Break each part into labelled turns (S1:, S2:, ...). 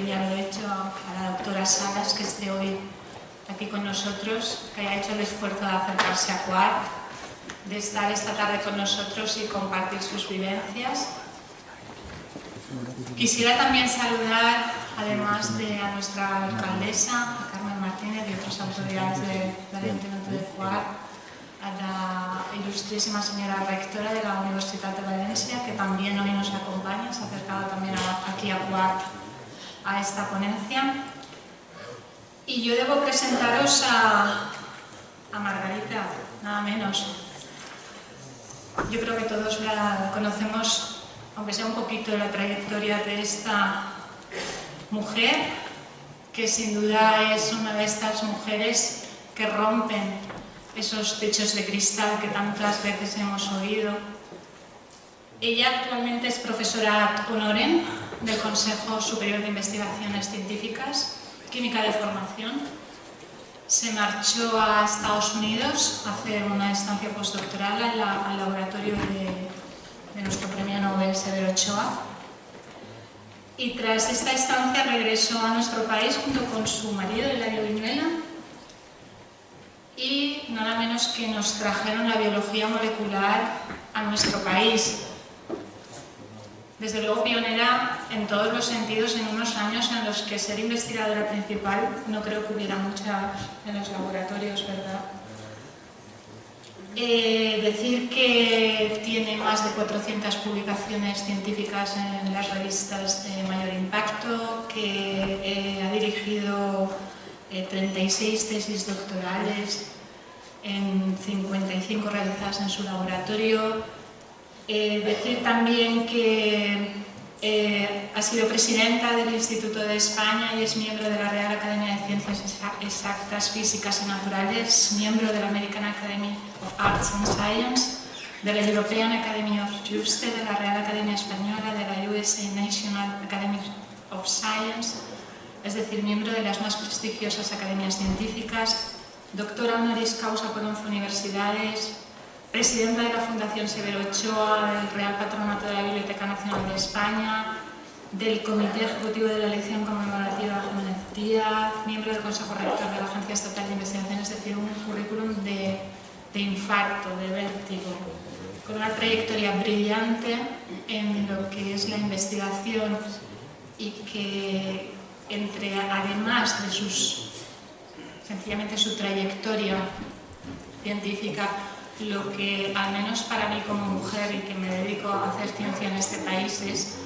S1: bien ya lo he hecho, a la doctora Salas, que esté hoy aquí con nosotros, que haya hecho el esfuerzo de acercarse a CUART, de estar esta tarde con nosotros y compartir sus vivencias. Quisiera también saludar, además de a nuestra alcaldesa, a Carmen Martínez y otras autoridades del Ayuntamiento de CUART, a la ilustrísima señora rectora de la Universitat de Valencia, que también hoy nos acompaña, se ha acercado también aquí a CUART a esta ponencia. Y yo debo presentaros a Margarita, nada menos. Yo creo que todos la conocemos, aunque sea un poquito, la trayectoria de esta mujer, que sin duda es una de estas mujeres que rompen esos techos de cristal que tantas veces hemos oído. Ella actualmente es profesora ad honorem del Consejo Superior de Investigaciones Científicas, química de formación. Se marchó a Estados Unidos a hacer una estancia postdoctoral al laboratorio de nuestro premio Nobel Severo Ochoa. Y tras esta estancia regresó a nuestro país junto con su marido, Hilario Viñuela, y nada menos que nos trajeron la biología molecular a nuestro país. Desde luego pionera en todos los sentidos, en unos años en los que ser investigadora principal no creo que hubiera mucha en los laboratorios, ¿verdad? Decir que tiene más de 400 publicaciones científicas en las revistas de mayor impacto, que ha dirigido 36 tesis doctorales, en 55 realizadas en su laboratorio. Decir también que ha sido presidenta del Instituto de España y es miembro de la Real Academia de Ciencias Exactas, Físicas y Naturales, miembro de la American Academy of Arts and Science, de la European Academy of Juste, de la Real Academia Española, de la USA National Academy of Science, es decir, miembro de las más prestigiosas academias científicas, doctora honoris causa por 11 universidades, presidenta de la Fundación Severo Ochoa, del Real Patronato de la Biblioteca Nacional de España, del Comité Ejecutivo de la Elección Conmemorativa Jiménez Díaz, miembro del Consejo Rector de la Agencia Estatal de Investigación, es decir, un currículum de infarto, de vértigo, con una trayectoria brillante en lo que es la investigación y que, además de sencillamente su trayectoria científica, lo que, al menos para mí como mujer y que me dedico a hacer ciencia en este país, es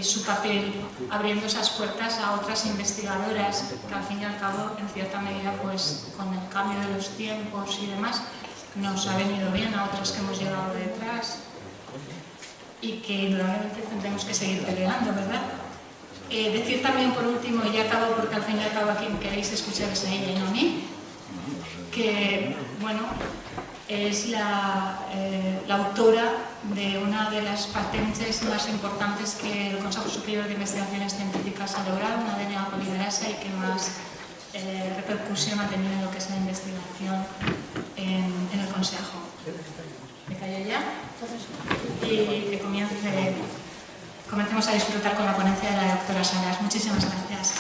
S1: su papel abriendo esas puertas a otras investigadoras que al fin y al cabo, en cierta medida, pues con el cambio de los tiempos y demás, nos ha venido bien a otras que hemos llegado detrás y que indudablemente tendremos que seguir peleando, ¿verdad? Decir también, por último, y ya acabo porque al fin y al cabo a quien queréis escuchar es a ella y no a mí, que, bueno, es la autora de una de las patentes más importantes que el Consejo Superior de Investigaciones Científicas ha logrado, una DNA polimerasa, y que más repercusión ha tenido en lo que es la investigación en el Consejo. ¿Me callo ya? Y que comencemos a disfrutar con la ponencia de la doctora Salas. Muchísimas gracias.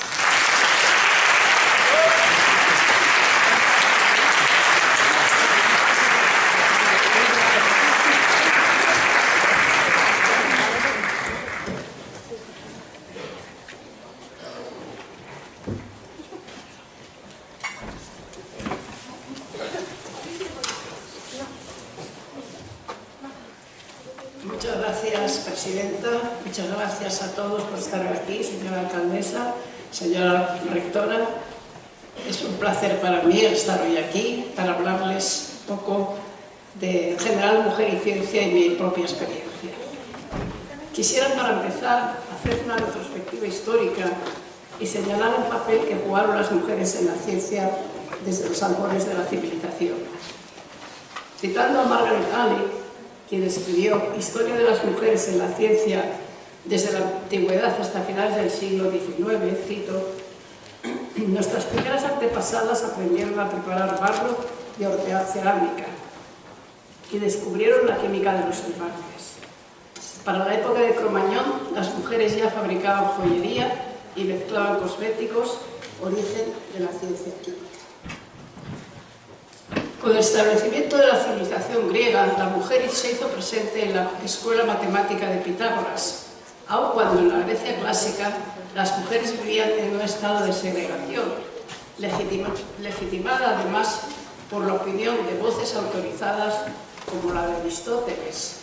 S2: Muchas gracias, presidenta. Muchas gracias a todos por estar aquí, señora alcaldesa, señora rectora. Es un placer para mí estar hoy aquí para hablarles un poco de, en general, mujer y ciencia y mi propia experiencia. Quisiera, para empezar, hacer una retrospectiva histórica y señalar el papel que jugaron las mujeres en la ciencia desde los albores de la civilización. Citando a Margaret Alley, quien escribió Historia de las mujeres en la ciencia desde la antigüedad hasta finales del siglo XIX, cito: nuestras primeras antepasadas aprendieron a preparar barro y a hornear cerámica y descubrieron la química de los solvantes. Para la época de Cromañón, las mujeres ya fabricaban joyería y mezclaban cosméticos, origen de la ciencia química. Con el establecimiento de la civilización griega, la mujer se hizo presente en la escuela matemática de Pitágoras, aun cuando en la Grecia clásica las mujeres vivían en un estado de segregación, legitimada además por la opinión de voces autorizadas como la de Aristóteles,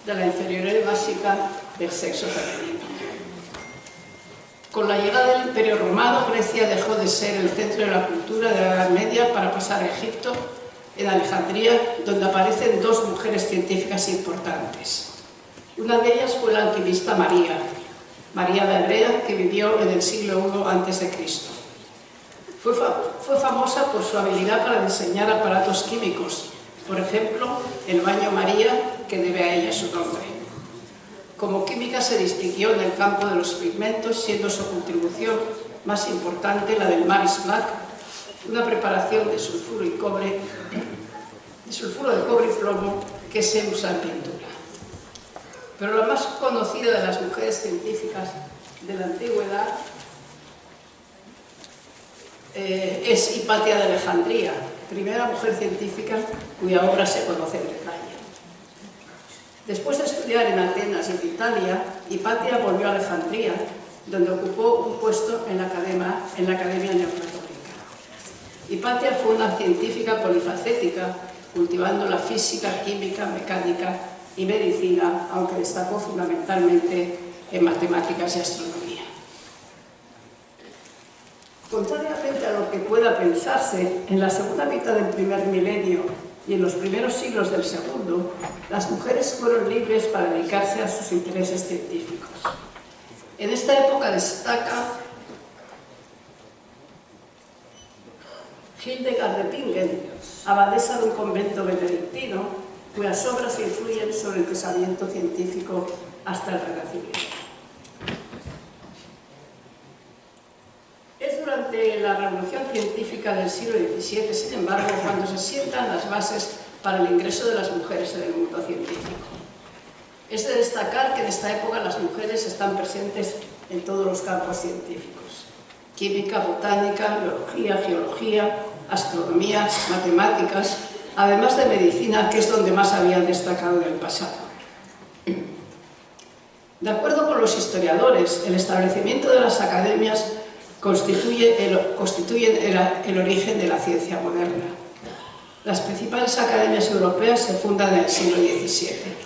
S2: de la inferioridad básica del sexo femenino. Con la llegada del Imperio Romano, Grecia dejó de ser el centro de la cultura de la Edad Media para pasar a Egipto, en Alejandría, donde aparecen dos mujeres científicas importantes. Una de ellas fue la alquimista María de Hebrea, que vivió en el siglo I a.C. Fue famosa por su habilidad para diseñar aparatos químicos, por ejemplo, el baño María, que debe a ella su nombre. Como química se distinguió en el campo de los pigmentos, siendo su contribución más importante la del Maris Black, una preparación de sulfuro de cobre y plomo que se usa en pintura. Pero la más conocida de las mujeres científicas de la antigüedad es Hipatia de Alejandría, primera mujer científica cuya obra se conoce en detalle. Después de estudiar en Atenas y en Italia, Hipatia volvió a Alejandría, donde ocupó un puesto en la Academia Neoplatónica. Hipatia fue una científica polifacética, cultivando la física, química, mecánica y medicina, aunque destacó fundamentalmente en matemáticas y astronomía. Contrariamente a lo que pueda pensarse, en la segunda mitad del primer milenio y en los primeros siglos del segundo, las mujeres fueron libres para dedicarse a sus intereses científicos. En esta época destaca Hildegard de Bingen, abadesa de un convento benedictino, cuyas obras influyen sobre el pensamiento científico hasta el Renacimiento. Es durante la revolución científica del siglo XVII, sin embargo, cuando se sientan las bases para el ingreso de las mujeres en el mundo científico. Es de destacar que en esta época las mujeres están presentes en todos los campos científicos: química, botánica, biología, geología, astronomía, matemáticas, además de medicina, que es donde más habían destacado en el pasado. De acuerdo con los historiadores, el establecimiento de las academias constituyen el origen de la ciencia moderna. Las principales academias europeas se fundan en el siglo XVII.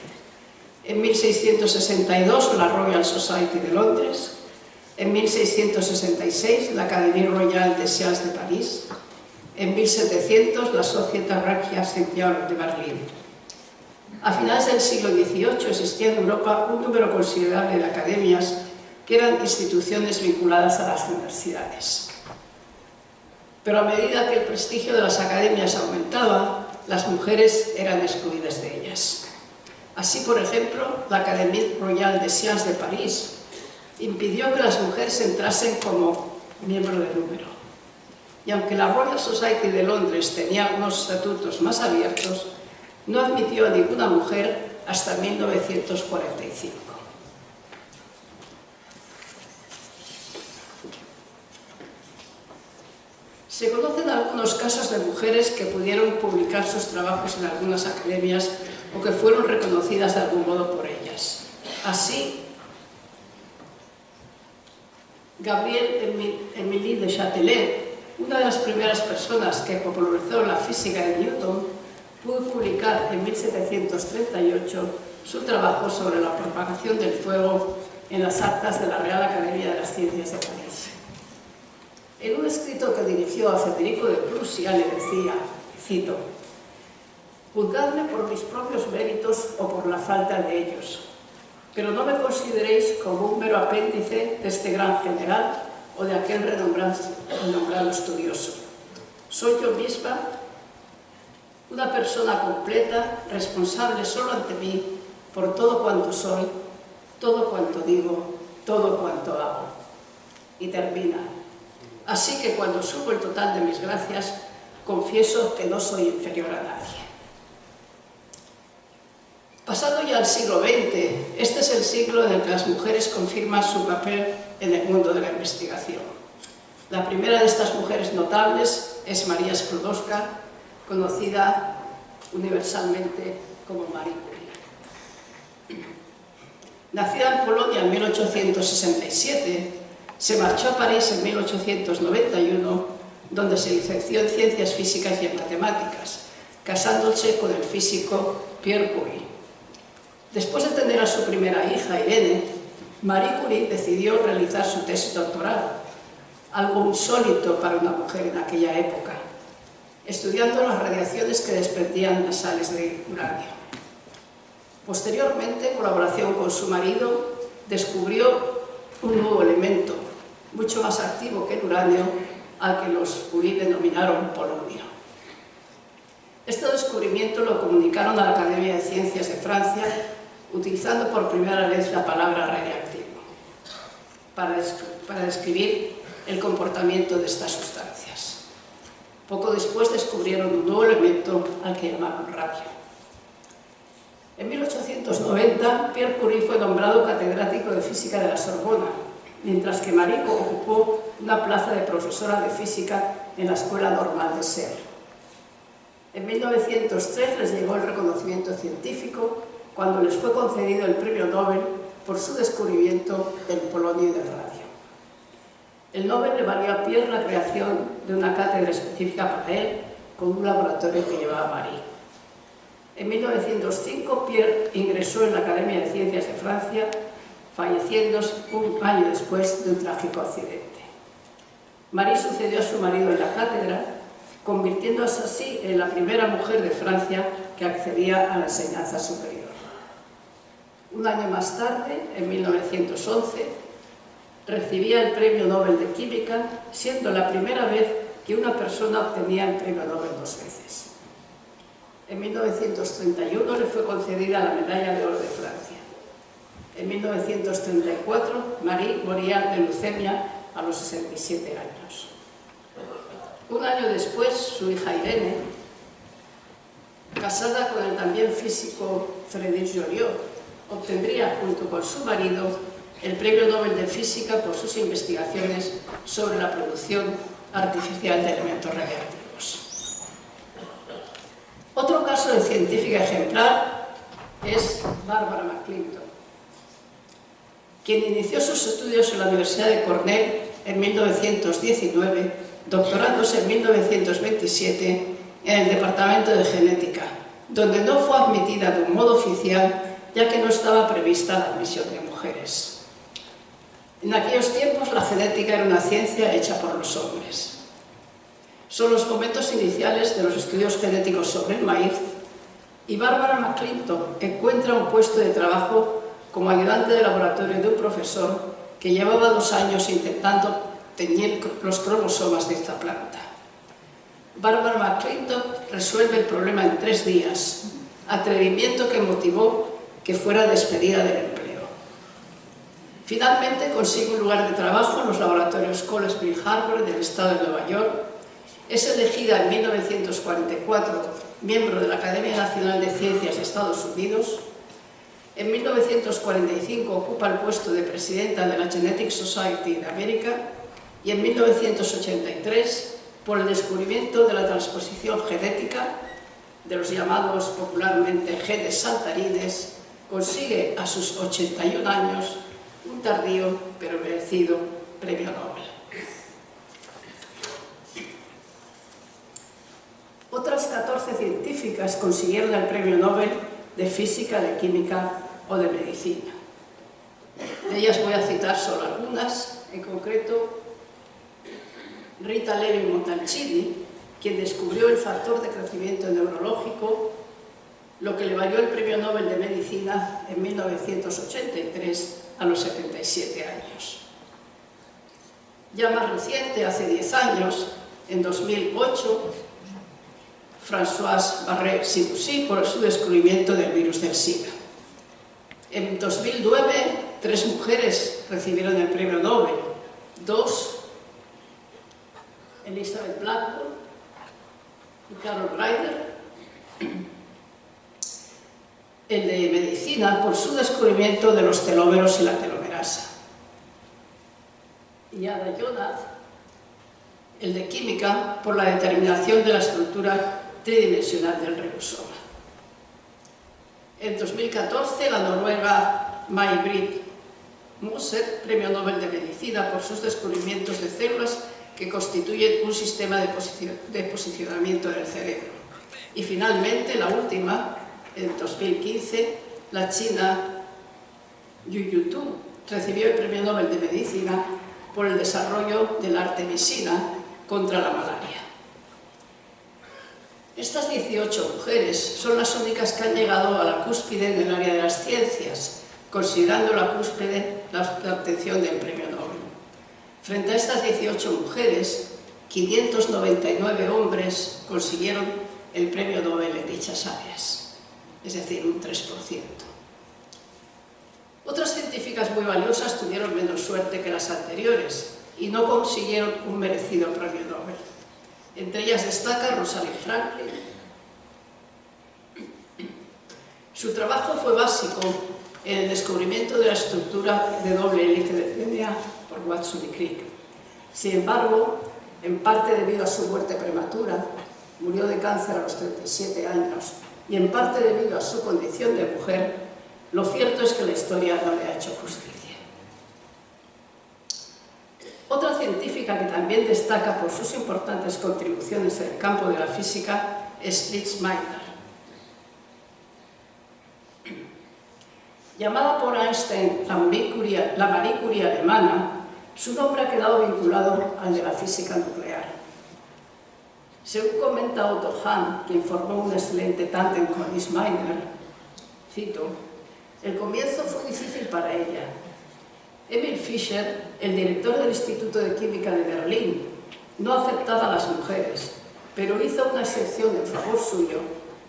S2: En 1662, la Royal Society de Londres; en 1666, la Académie Royale des Sciences de París; en 1700, la Société Regia Saint-Pierre de Berlín. A finales del siglo XVIII existía en Europa un número considerable de academias que eran instituciones vinculadas a las universidades. Pero a medida que el prestigio de las academias aumentaba, las mujeres eran excluidas de ellas. Así, por ejemplo, la Académie Royale des Sciences de París impidió que las mujeres entrasen como miembro de número. Y aunque la Royal Society de Londres tenía unos estatutos más abiertos, no admitió a ninguna mujer hasta 1945. Se conocen algunos casos de mujeres que pudieron publicar sus trabajos en algunas academias o que fueron reconocidas de algún modo por ellas. Así, Gabrielle Émilie de Châtelet, una de las primeras personas que popularizó la física de Newton, pudo publicar en 1738 su trabajo sobre la propagación del fuego en las actas de la Real Academia de las Ciencias de París. En un escrito que dirigió a Federico de Prusia le decía, cito: «Juzgadme por mis propios méritos o por la falta de ellos, pero no me consideréis como un mero apéndice de este gran general o de aquel renombrado estudioso. Soy yo misma una persona completa, responsable solo ante mí por todo cuanto soy, todo cuanto digo, todo cuanto hago». Y termina: «Así que cuando supo el total de mis gracias, confieso que no soy inferior a nadie». Pasando ya al siglo XX, este es el siglo en el que las mujeres confirman su papel en el mundo de la investigación. La primera de estas mujeres notables es María Sklodowska, conocida universalmente como Marie Curie. Nacida en Polonia en 1867, se marchó a París en 1891, donde se licenció en Ciencias Físicas y en Matemáticas, casándose con el físico Pierre Curie. Después de tener a su primera hija, Irene, Marie Curie decidió realizar su tesis doctoral, algo insólito para una mujer en aquella época, estudiando las radiaciones que desprendían las sales de uranio. Posteriormente, en colaboración con su marido, descubrió un nuevo elemento, mucho más activo que el uranio, al que los Curie denominaron polonio. Este descubrimiento lo comunicaron a la Academia de Ciencias de Francia, utilizando por primera vez la palabra radiactivo, para describir el comportamiento de estas sustancias. Poco después descubrieron un nuevo elemento al que llamaron radio. En 1890, Pierre Curie fue nombrado catedrático de física de la Sorbona, mientras que Marie ocupó una plaza de profesora de física en la Escuela Normal de Serres. En 1903 les llegó el reconocimiento científico cuando les fue concedido el premio Nobel por su descubrimiento del polonio y del radio. El Nobel le valió a Pierre la creación de una cátedra específica para él, con un laboratorio que llevaba Marie. En 1905, Pierre ingresó en la Academia de Ciencias de Francia, falleciendo un año después de un trágico accidente. Marie sucedió a su marido en la cátedra, convirtiéndose así en la primera mujer de Francia que accedía a la enseñanza superior. Un año más tarde, en 1911, recibía el Premio Nobel de Química, siendo la primera vez que una persona obtenía el Premio Nobel 2 veces. En 1931 le fue concedida la Medalla de Oro de Francia. En 1934, Marie moría de leucemia a los 67 años. Un año después, su hija Irene, casada con el también físico Frédéric Joliot, obtendría, junto con su marido, el Premio Nobel de Física por sus investigaciones sobre la producción artificial de elementos radiactivos. Otro caso de científica ejemplar es Barbara McClintock, quien inició sus estudios en la Universidad de Cornell en 1919, doctorándose en 1927 en el Departamento de Genética, donde no fue admitida de un modo oficial, ya que no estaba prevista la admisión de mujeres. En aquellos tiempos la genética era una ciencia hecha por los hombres. Son los momentos iniciales de los estudios genéticos sobre el maíz, y Barbara McClintock encuentra un puesto de trabajo como ayudante de laboratorio de un profesor que llevaba 2 años intentando teñir los cromosomas de esta planta. Barbara McClintock resuelve el problema en 3 días, atrevimiento que motivó que fuera despedida del empleo. Finalmente consigue un lugar de trabajo en los laboratorios Cole Spring Harbor del estado de Nueva York. Es elegida en 1944 miembro de la Academia Nacional de Ciencias de Estados Unidos. En 1945 ocupa el puesto de presidenta de la Genetic Society de América y en 1983, por el descubrimiento de la transposición genética de los llamados popularmente genes saltarines, consigue a sus 81 años un tardío pero merecido premio Nobel. Otras 14 científicas consiguieron el premio Nobel de Física, de Química o de Medicina. De ellas voy a citar solo algunas, en concreto Rita Levi-Montalcini, quien descubrió el factor de crecimiento neurológico, lo que le valió el Premio Nobel de Medicina en 1983 a los 77 años. Ya más reciente, hace 10 años, en 2008, Françoise Barré-Sinoussi por su descubrimiento del virus del SIDA. En 2009, 3 mujeres recibieron el Premio Nobel, 2, Elizabeth Blackburn y Carol Ryder. el de medicina por su descubrimiento de los telómeros y la telomerasa, y Ada Yonath el de química por la determinación de la estructura tridimensional del ribosoma. En 2014, la noruega May-Britt Moser, Premio Nobel de Medicina por sus descubrimientos de células que constituyen un sistema de posicionamiento del cerebro. Y finalmente, la última, en 2015, la china Yu Yutu recibió el Premio Nobel de Medicina por el desarrollo de la artemisina contra la malaria. Estas 18 mujeres son las únicas que han llegado a la cúspide en el área de las ciencias, considerando la cúspide la obtención del Premio Nobel. Frente a estas 18 mujeres, 599 hombres consiguieron el Premio Nobel en dichas áreas, es decir, un 3%. Otras científicas muy valiosas tuvieron menos suerte que las anteriores y no consiguieron un merecido Premio Nobel. Entre ellas destaca Rosalind Franklin. Su trabajo fue básico en el descubrimiento de la estructura de doble hélice del DNA por Watson y Crick. Sin embargo, en parte debido a su muerte prematura, murió de cáncer a los 37 años, y en parte debido a su condición de mujer, lo cierto es que la historia no le ha hecho justicia. Otra científica que también destaca por sus importantes contribuciones en el campo de la física es Lise Meitner. Llamada por Einstein la Marie Curie alemana, su nombre ha quedado vinculado al de la física nuclear. Según comenta Otto Hahn, quien formó un excelente tándem con Lise Meitner, cito: el comienzo fue difícil para ella. Emil Fischer, el director del Instituto de Química de Berlín, no aceptaba a las mujeres, pero hizo una excepción en favor suyo,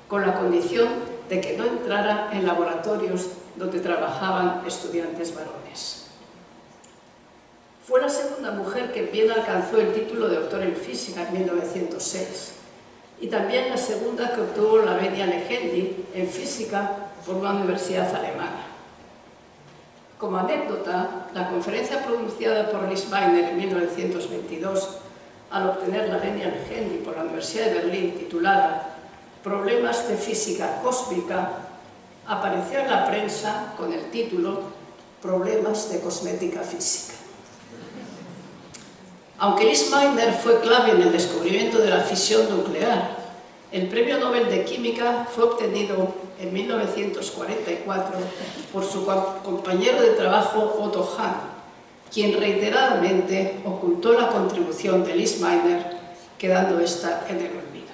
S2: con la condición de que no entrara en laboratorios donde trabajaban estudiantes varones. Fue la segunda mujer que en Viena alcanzó el título de doctor en física en 1906, y también la segunda que obtuvo la Venia Legendi en física por una universidad alemana. Como anécdota, la conferencia pronunciada por Lise Meitner en 1922, al obtener la Venia Legendi por la Universidad de Berlín, titulada Problemas de física cósmica, apareció en la prensa con el título Problemas de cosmética física. Aunque Lise Meitner fue clave en el descubrimiento de la fisión nuclear, el Premio Nobel de Química fue obtenido en 1944 por su compañero de trabajo Otto Hahn, quien reiteradamente ocultó la contribución de Lise Meitner, quedando esta en el olvido.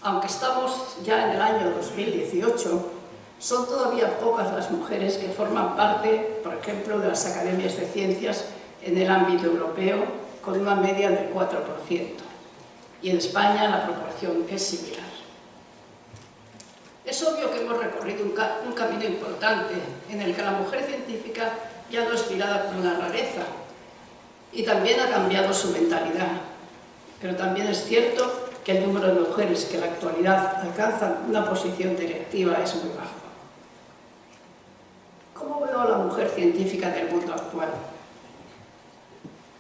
S2: Aunque estamos ya en el año 2018, son todavía pocas las mujeres que forman parte, por ejemplo, de las academias de ciencias en el ámbito europeo, con una media del 4%. Y en España la proporción es similar. Es obvio que hemos recorrido un camino importante en el que la mujer científica ya no es mirada como una rareza, y también ha cambiado su mentalidad. Pero también es cierto que el número de mujeres que en la actualidad alcanzan una posición directiva es muy bajo. ¿Cómo veo a la mujer científica del mundo actual?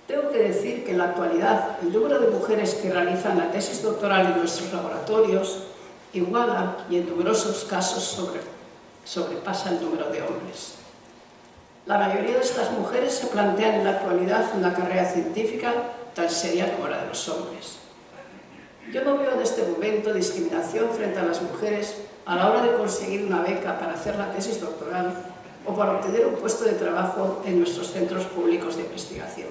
S2: Tengo que decir que en la actualidad el número de mujeres que realizan la tesis doctoral en nuestros laboratorios iguala y en numerosos casos sobrepasa el número de hombres. La mayoría de estas mujeres se plantean en la actualidad una carrera científica tan seria como la de los hombres. Yo no veo en este momento discriminación frente a las mujeres a la hora de conseguir una beca para hacer la tesis doctoral o para obtener un puesto de trabajo en nuestros centros públicos de investigación.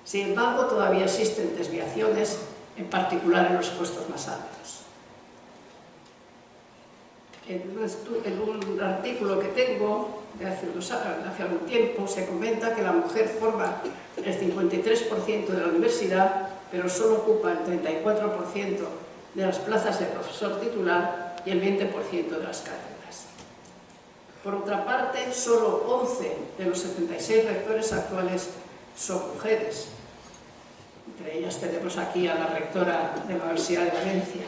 S2: Sin embargo, todavía existen desviaciones, en particular en los puestos más altos. En un artículo que tengo de hace algún tiempo se comenta que la mujer forma el 53% de la universidad, pero solo ocupa el 34% de las plazas de profesor titular y el 20% de las cátedras. Por otra parte, solo 11 de los 76 rectores actuales son mujeres. Entre ellas tenemos aquí a la rectora de la Universidad de Valencia.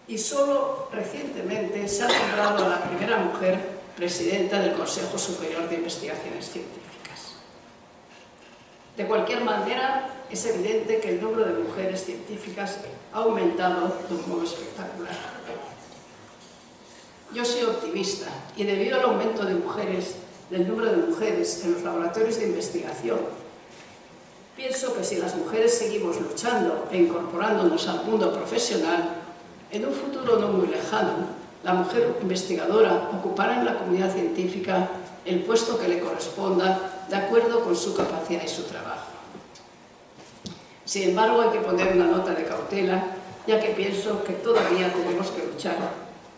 S2: y solo recientemente se ha nombrado a la primera mujer presidenta del Consejo Superior de Investigaciones Científicas. De cualquier manera, es evidente que el número de mujeres científicas ha aumentado de un modo espectacular. Yo soy optimista y debido al aumento del número de mujeres en los laboratorios de investigación, pienso que si las mujeres seguimos luchando e incorporándonos al mundo profesional, en un futuro no muy lejano, la mujer investigadora ocupará en la comunidad científica el puesto que le corresponda de acuerdo con su capacidad y su trabajo. Sin embargo, hay que poner una nota de cautela, ya que pienso que todavía tenemos que luchar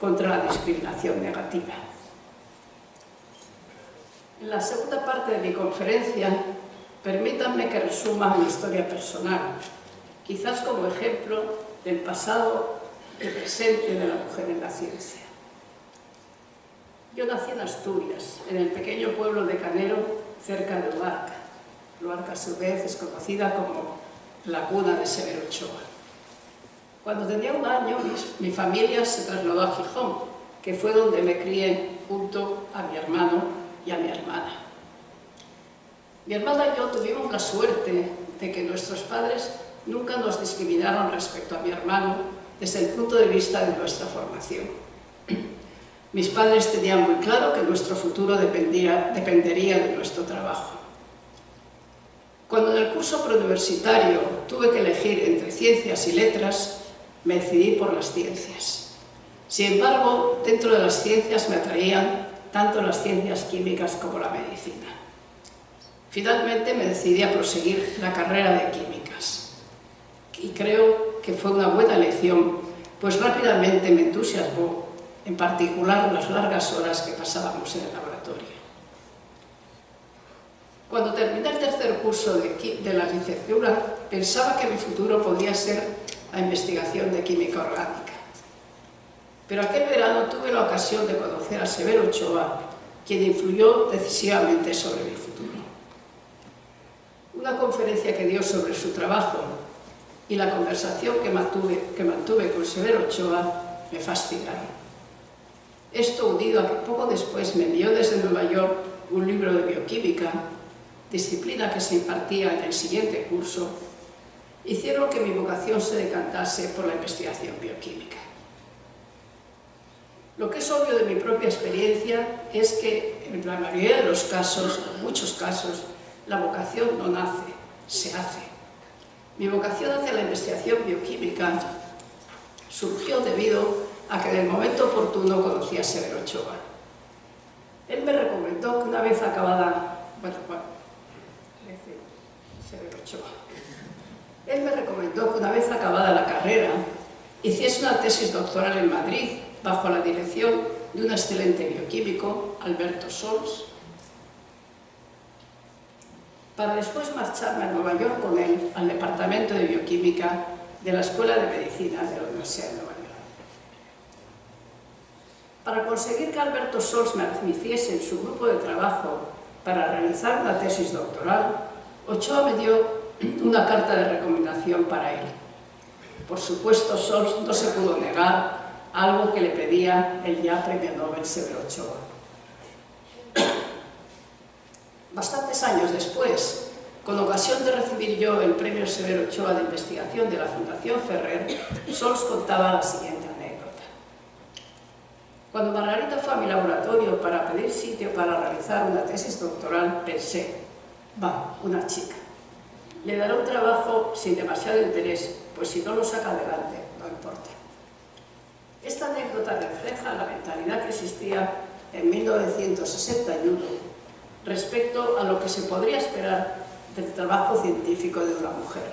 S2: contra la discriminación negativa. En la segunda parte de mi conferencia, permítanme que resuma mi historia personal, quizás como ejemplo del pasado y presente de la mujer en la ciencia. Yo nací en Asturias, en el pequeño pueblo de Canero, cerca de Luarca. Luarca, a su vez, es conocida como la cuna de Severo Ochoa. Cuando tenía 1 año, mi familia se trasladó a Gijón, que fue donde me crié junto a mi hermano y a mi hermana. Mi hermana y yo tuvimos la suerte de que nuestros padres nunca nos discriminaron respecto a mi hermano desde el punto de vista de nuestra formación. Mis padres tenían muy claro que nuestro futuro dependería de nuestro trabajo. Cuando en el curso preuniversitario tuve que elegir entre ciencias y letras, me decidí por las ciencias. Sin embargo, dentro de las ciencias me atraían tanto las ciencias químicas como la medicina. Finalmente me decidí a proseguir la carrera de químicas y creo que fue una buena elección, pues rápidamente me entusiasmó, en particular las largas horas que pasábamos en el laboratorio. Cuando terminé el tercer curso de la licenciatura, pensaba que mi futuro podía ser la investigación de química orgánica. Pero aquel verano tuve la ocasión de conocer a Severo Ochoa, quien influyó decisivamente sobre mi futuro. Una conferencia que dio sobre su trabajo y la conversación que mantuve con Severo Ochoa me fascinaron. Esto, unido a que poco después me envió desde Nueva York un libro de bioquímica, disciplina que se impartía en el siguiente curso, hicieron que mi vocación se decantase por la investigación bioquímica. Lo que es obvio de mi propia experiencia es que en la mayoría de los casos, en muchos casos, la vocación no nace, se hace. Mi vocación hacia la investigación bioquímica surgió debido a que en el momento oportuno conocí a Severo Ochoa. Él me recomendó que una vez acabada... Él me recomendó que una vez acabada la carrera hiciese una tesis doctoral en Madrid bajo la dirección de un excelente bioquímico, Alberto Sols, para después marcharme a Nueva York con él al Departamento de Bioquímica de la Escuela de Medicina de la Universidad de Nueva York. Para conseguir que Alberto Sols me admitiese en su grupo de trabajo para realizar una tesis doctoral, Ochoa me dio una carta de recomendación para él. Por supuesto, Sols no se pudo negar algo que le pedía el ya premio Nobel Severo Ochoa. Bastantes años después, con ocasión de recibir yo el premio Severo Ochoa de investigación de la Fundación Ferrer, Sols contaba la siguiente anécdota. Cuando Margarita fue a mi laboratorio para pedir sitio para realizar una tesis doctoral, pensé, va, una chica. Le dará un trabajo sin demasiado interés, pues si no lo saca adelante, no importa. Esta anécdota refleja la mentalidad que existía en 1961 respecto a lo que se podría esperar del trabajo científico de una mujer.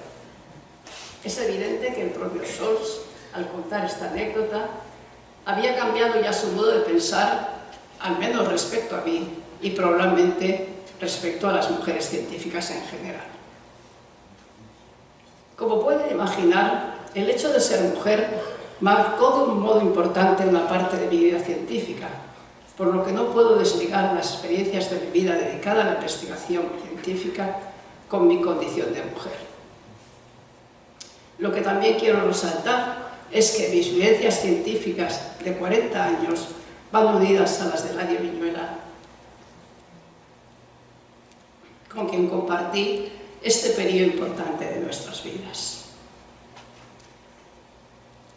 S2: Es evidente que el propio Sols, al contar esta anécdota, había cambiado ya su modo de pensar, al menos respecto a mí, y probablemente respecto a las mujeres científicas en general. Como pueden imaginar, el hecho de ser mujer marcó de un modo importante una parte de mi vida científica, por lo que no puedo desligar las experiencias de mi vida dedicada a la investigación científica con mi condición de mujer. Lo que también quiero resaltar es que mis vivencias científicas de 40 años van unidas a las de Eladio Viñuela, con quien compartí este periodo importante de nuestras vidas.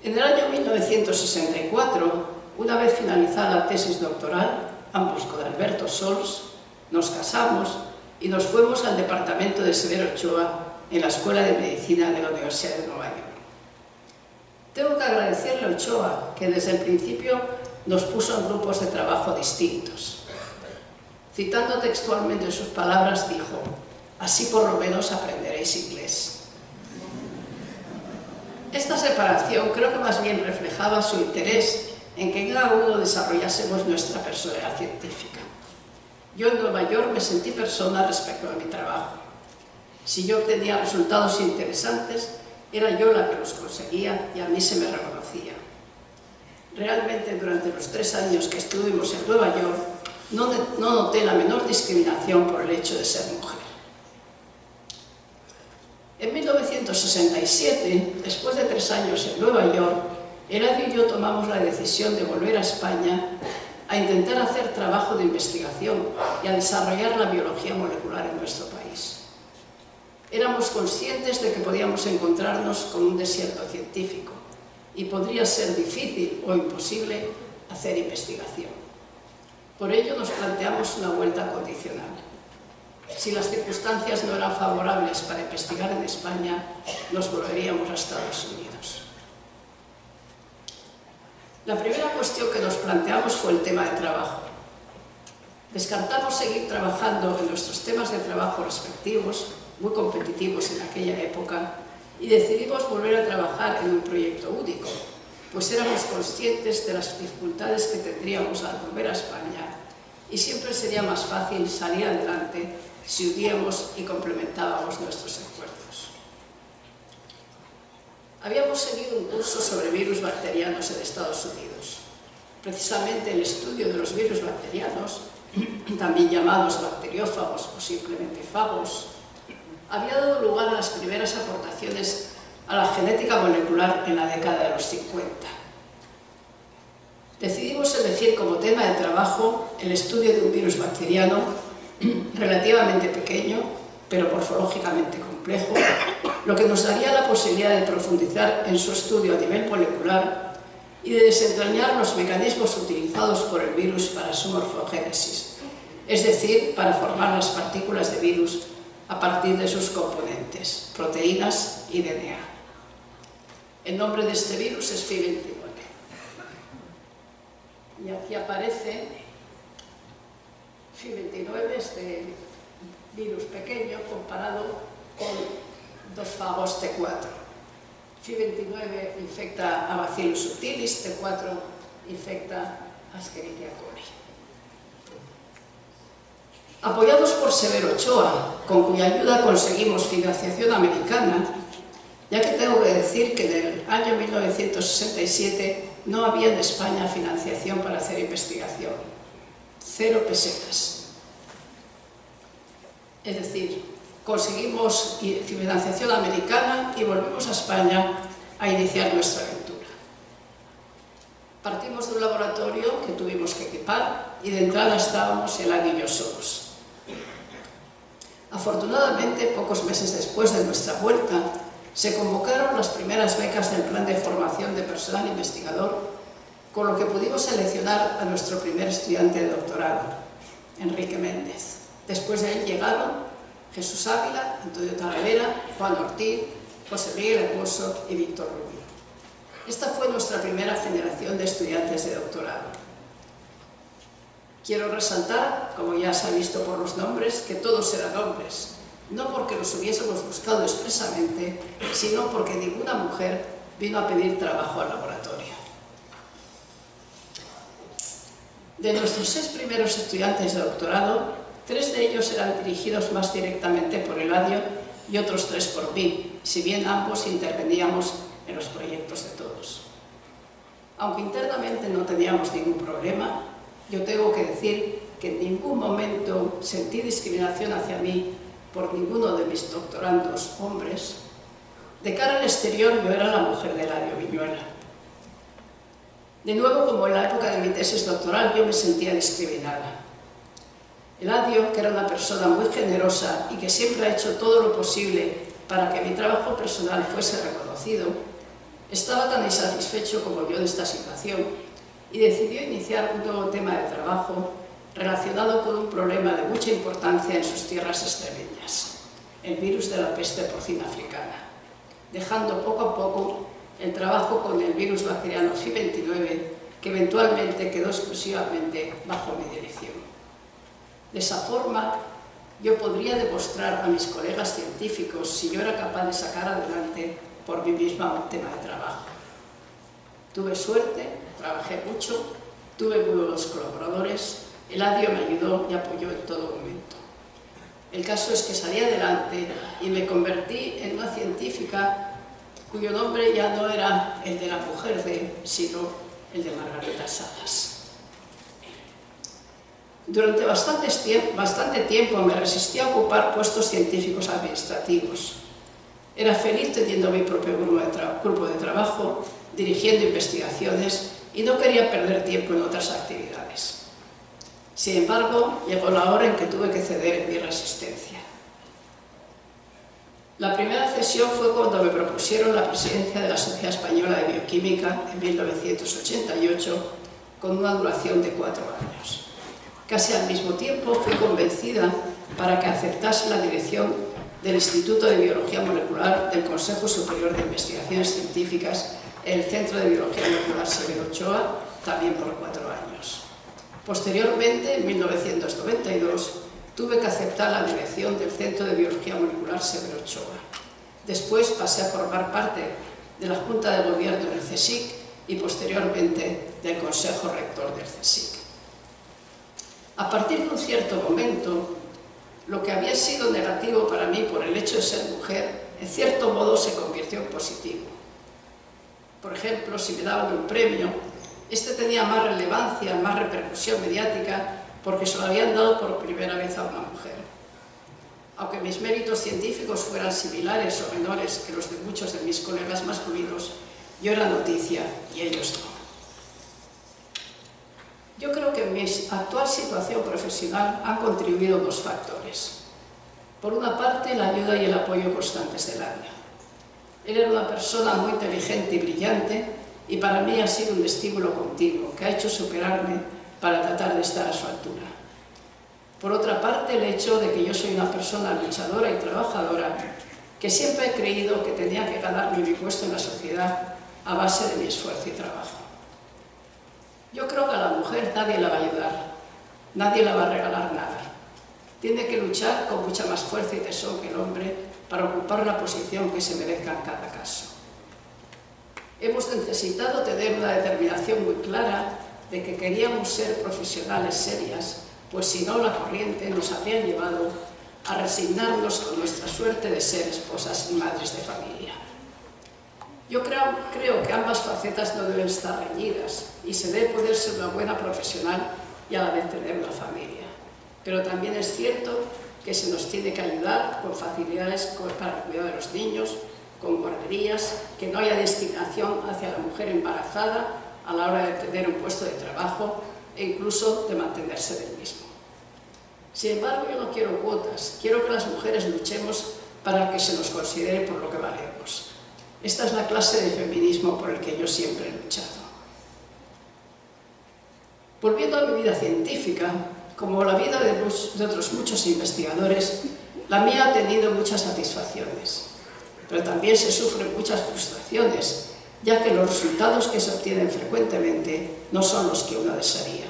S2: En el año 1964, una vez finalizada la tesis doctoral, ambos con Alberto Sols, nos casamos y nos fuimos al departamento de Severo Ochoa en la Escuela de Medicina de la Universidad de Nueva York. Tengo que agradecerle a Ochoa, que desde el principio nos puso en grupos de trabajo distintos. Citando textualmente sus palabras, dijo: así por lo menos aprenderéis inglés. Esta separación creo que más bien reflejaba su interés en que cada uno desarrollásemos nuestra personalidad científica. Yo en Nueva York me sentí persona respecto a mi trabajo. Si yo obtenía resultados interesantes, era yo la que los conseguía y a mí se me reconocía. Realmente durante los 3 años que estuvimos en Nueva York, no noté la menor discriminación por el hecho de ser mujer. En 1967, después de 3 años en Nueva York, Eladio y yo tomamos la decisión de volver a España a intentar hacer trabajo de investigación y a desarrollar la biología molecular en nuestro país. Éramos conscientes de que podíamos encontrarnos con un desierto científico y podría ser difícil o imposible hacer investigación. Por ello nos planteamos una vuelta condicional. Si las circunstancias no eran favorables para investigar en España, nos volveríamos a Estados Unidos. La primera cuestión que nos planteamos fue el tema de trabajo. Descartamos seguir trabajando en nuestros temas de trabajo respectivos, muy competitivos en aquella época, y decidimos volver a trabajar en un proyecto único, pues éramos conscientes de las dificultades que tendríamos al volver a España y siempre sería más fácil salir adelante si uníamos y complementábamos nuestros esfuerzos. Habíamos seguido un curso sobre virus bacterianos en Estados Unidos. Precisamente el estudio de los virus bacterianos, también llamados bacteriófagos o simplemente fagos, había dado lugar a las primeras aportaciones a la genética molecular en la década de los 50. Decidimos elegir como tema de trabajo el estudio de un virus bacteriano relativamente pequeño, pero morfológicamente complejo, lo que nos daría la posibilidad de profundizar en su estudio a nivel molecular y de desentrañar los mecanismos utilizados por el virus para su morfogénesis, es decir, para formar las partículas de virus a partir de sus componentes, proteínas y DNA. El nombre de este virus es Phi29. Y aquí aparece Phi29, este virus pequeño comparado con 2 fagos T4. Phi29 infecta a Bacillus subtilis, T4 infecta a Escherichia coli. Apoyados por Severo Ochoa, con cuya ayuda conseguimos financiación americana, ya que tengo que decir que en el año 1967 no había en España financiación para hacer investigación. 0 pesetas. Es decir, conseguimos financiación americana y volvemos a España a iniciar nuestra aventura. Partimos de un laboratorio que tuvimos que equipar y de entrada estábamos Eladio y yo solos. Afortunadamente, pocos meses después de nuestra vuelta, se convocaron las primeras becas del plan de formación de personal investigador, con lo que pudimos seleccionar a nuestro primer estudiante de doctorado, Enrique Méndez. Después de él llegaron Jesús Ávila, Antonio Talavera, Juan Ortiz, José Miguel Hermoso y Víctor Rubio. Esta fue nuestra primera generación de estudiantes de doctorado. Quiero resaltar, como ya se ha visto por los nombres, que todos eran hombres, no porque los hubiésemos buscado expresamente, sino porque ninguna mujer vino a pedir trabajo al laboratorio. De nuestros 6 primeros estudiantes de doctorado, 3 de ellos eran dirigidos más directamente por Eladio y otros 3 por mí, si bien ambos interveníamos en los proyectos de todos. Aunque internamente no teníamos ningún problema, yo tengo que decir que en ningún momento sentí discriminación hacia mí por ninguno de mis doctorandos hombres. De cara al exterior yo era la mujer de Eladio Viñuela, De nuevo, como en la época de mi tesis doctoral, yo me sentía discriminada. Eladio, que era una persona muy generosa y que siempre ha hecho todo lo posible para que mi trabajo personal fuese reconocido, estaba tan insatisfecho como yo de esta situación y decidió iniciar un nuevo tema de trabajo relacionado con un problema de mucha importancia en sus tierras extremeñas, el virus de la peste porcina africana, dejando poco a poco el trabajo con el virus bacteriano FI29, que eventualmente quedó exclusivamente bajo mi dirección. De esa forma, yo podría demostrar a mis colegas científicos si yo era capaz de sacar adelante por mí misma un tema de trabajo. Tuve suerte, trabajé mucho, tuve muy buenos colaboradores, Eladio me ayudó y apoyó en todo momento. El caso es que salí adelante y me convertí en una científica cuyo nombre ya no era el de la mujer de, sino el de Margarita Salas. Durante bastante tiempo me resistí a ocupar puestos científicos administrativos. Era feliz teniendo mi propio grupo de trabajo, dirigiendo investigaciones y no quería perder tiempo en otras actividades. Sin embargo, llegó la hora en que tuve que ceder en mi resistencia. La primera cesión fue cuando me propusieron la presidencia de la Sociedad Española de Bioquímica en 1988 con una duración de 4 años. Casi al mismo tiempo fui convencida para que aceptase la dirección del Instituto de Biología Molecular del Consejo Superior de Investigaciones Científicas en el Centro de Biología Molecular Severo Ochoa, también por 4 años. Posteriormente, en 1992, tuve que aceptar la dirección del Centro de Biología Molecular Severo Ochoa. Después pasé a formar parte de la Junta de Gobierno del CSIC y posteriormente del Consejo Rector del CSIC. A partir de un cierto momento, lo que había sido negativo para mí por el hecho de ser mujer, en cierto modo se convirtió en positivo. Por ejemplo, si me daban un premio, este tenía más relevancia, más repercusión mediática, porque se lo habían dado por primera vez a una mujer. Aunque mis méritos científicos fueran similares o menores que los de muchos de mis colegas masculinos, yo era noticia y ellos no. Yo creo que en mi actual situación profesional han contribuido 2 factores. Por una parte, la ayuda y el apoyo constantes de Eladio. Él era una persona muy inteligente y brillante y para mí ha sido un estímulo continuo que ha hecho superarme para tratar de estar a su altura. Por otra parte, el hecho de que yo soy una persona luchadora y trabajadora que siempre he creído que tenía que ganarme mi puesto en la sociedad a base de mi esfuerzo y trabajo. Yo creo que a la mujer nadie la va a ayudar, nadie la va a regalar nada. Tiene que luchar con mucha más fuerza y tesón que el hombre para ocupar la posición que se merezca en cada caso. Hemos necesitado tener una determinación muy clara de que queríamos ser profesionales serias, pues si no la corriente nos habría llevado a resignarnos con nuestra suerte de ser esposas y madres de familia. Yo creo que ambas facetas no deben estar reñidas y se debe poder ser una buena profesional y a la vez tener una familia. Pero también es cierto que se nos tiene que ayudar con facilidades para el cuidado de los niños, con guarderías, que no haya discriminación hacia la mujer embarazada a la hora de tener un puesto de trabajo e incluso de mantenerse del mismo. Sin embargo, yo no quiero cuotas, quiero que las mujeres luchemos para que se nos considere por lo que valemos. Esta es la clase de feminismo por el que yo siempre he luchado. Volviendo a mi vida científica, como la vida de otros muchos investigadores, la mía ha tenido muchas satisfacciones, pero también se sufren muchas frustraciones, ya que los resultados que se obtienen frecuentemente no son los que uno desearía.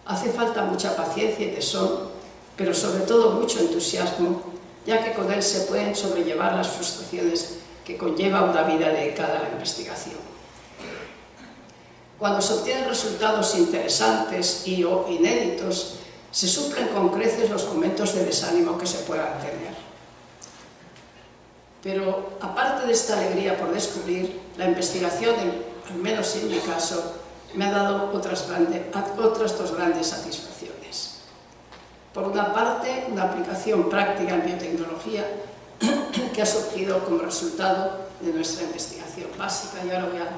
S2: Hace falta mucha paciencia y tesón, pero sobre todo mucho entusiasmo, ya que con él se pueden sobrellevar las frustraciones que conlleva una vida dedicada a la investigación. Cuando se obtienen resultados interesantes o inéditos, se suplen con creces los momentos de desánimo que se puedan tener. Pero, aparte de esta alegría por descubrir, la investigación, al menos en mi caso, me ha dado otras 2 grandes satisfacciones. Por una parte, una aplicación práctica en biotecnología que ha surgido como resultado de nuestra investigación básica, y ahora voy a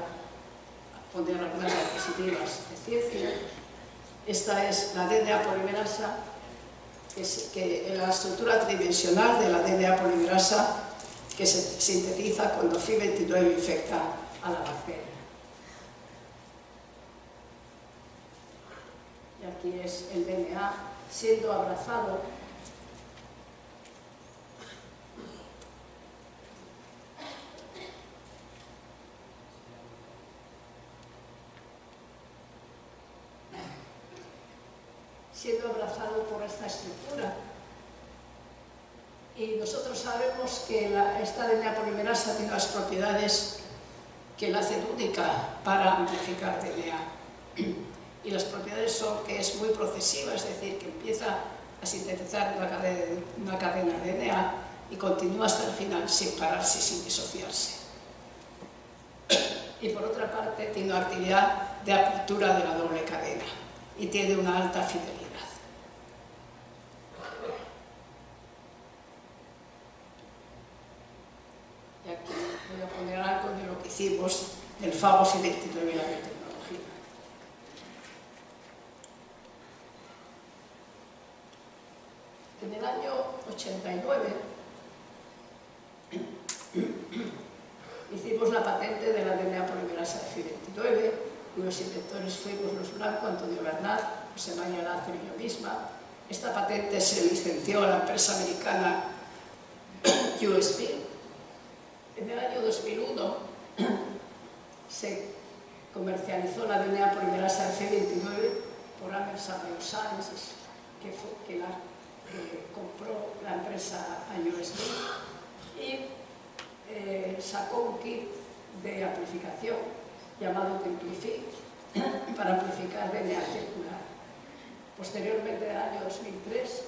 S2: poner algunas diapositivas de ciencia. Esta es la DNA polimerasa, que la estructura tridimensional de la DNA polimerasa que se sintetiza cuando Fi29 infecta a la bacteria. Y aquí es el DNA siendo abrazado por esta estructura. Y nosotros sabemos que esta DNA polimerasa tiene las propiedades que la hacen única para amplificar DNA. Y las propiedades son que es muy procesiva, es decir, que empieza a sintetizar una cadena de DNA y continúa hasta el final sin pararse, sin disociarse. Y por otra parte tiene una actividad de apertura de la doble cadena y tiene una alta fidelidad. Y aquí voy a poner algo de lo que hicimos del FAGO Fi29 y la biotecnología. En el año 89 hicimos la patente de la DNA polimerasa de Fi29, cuyos inventores fuimos Luz Blanco, Antonio Bernat, José María Lázaro y yo misma. Esta patente se licenció a la empresa americana QSP. En el año 2001 se comercializó la DNA polimerasa de Fi29 por Amherst Biosciences, que compró la empresa QSP y sacó un kit de amplificación llamado Templifi para amplificar DNA circular. Posteriormente, en el año 2003,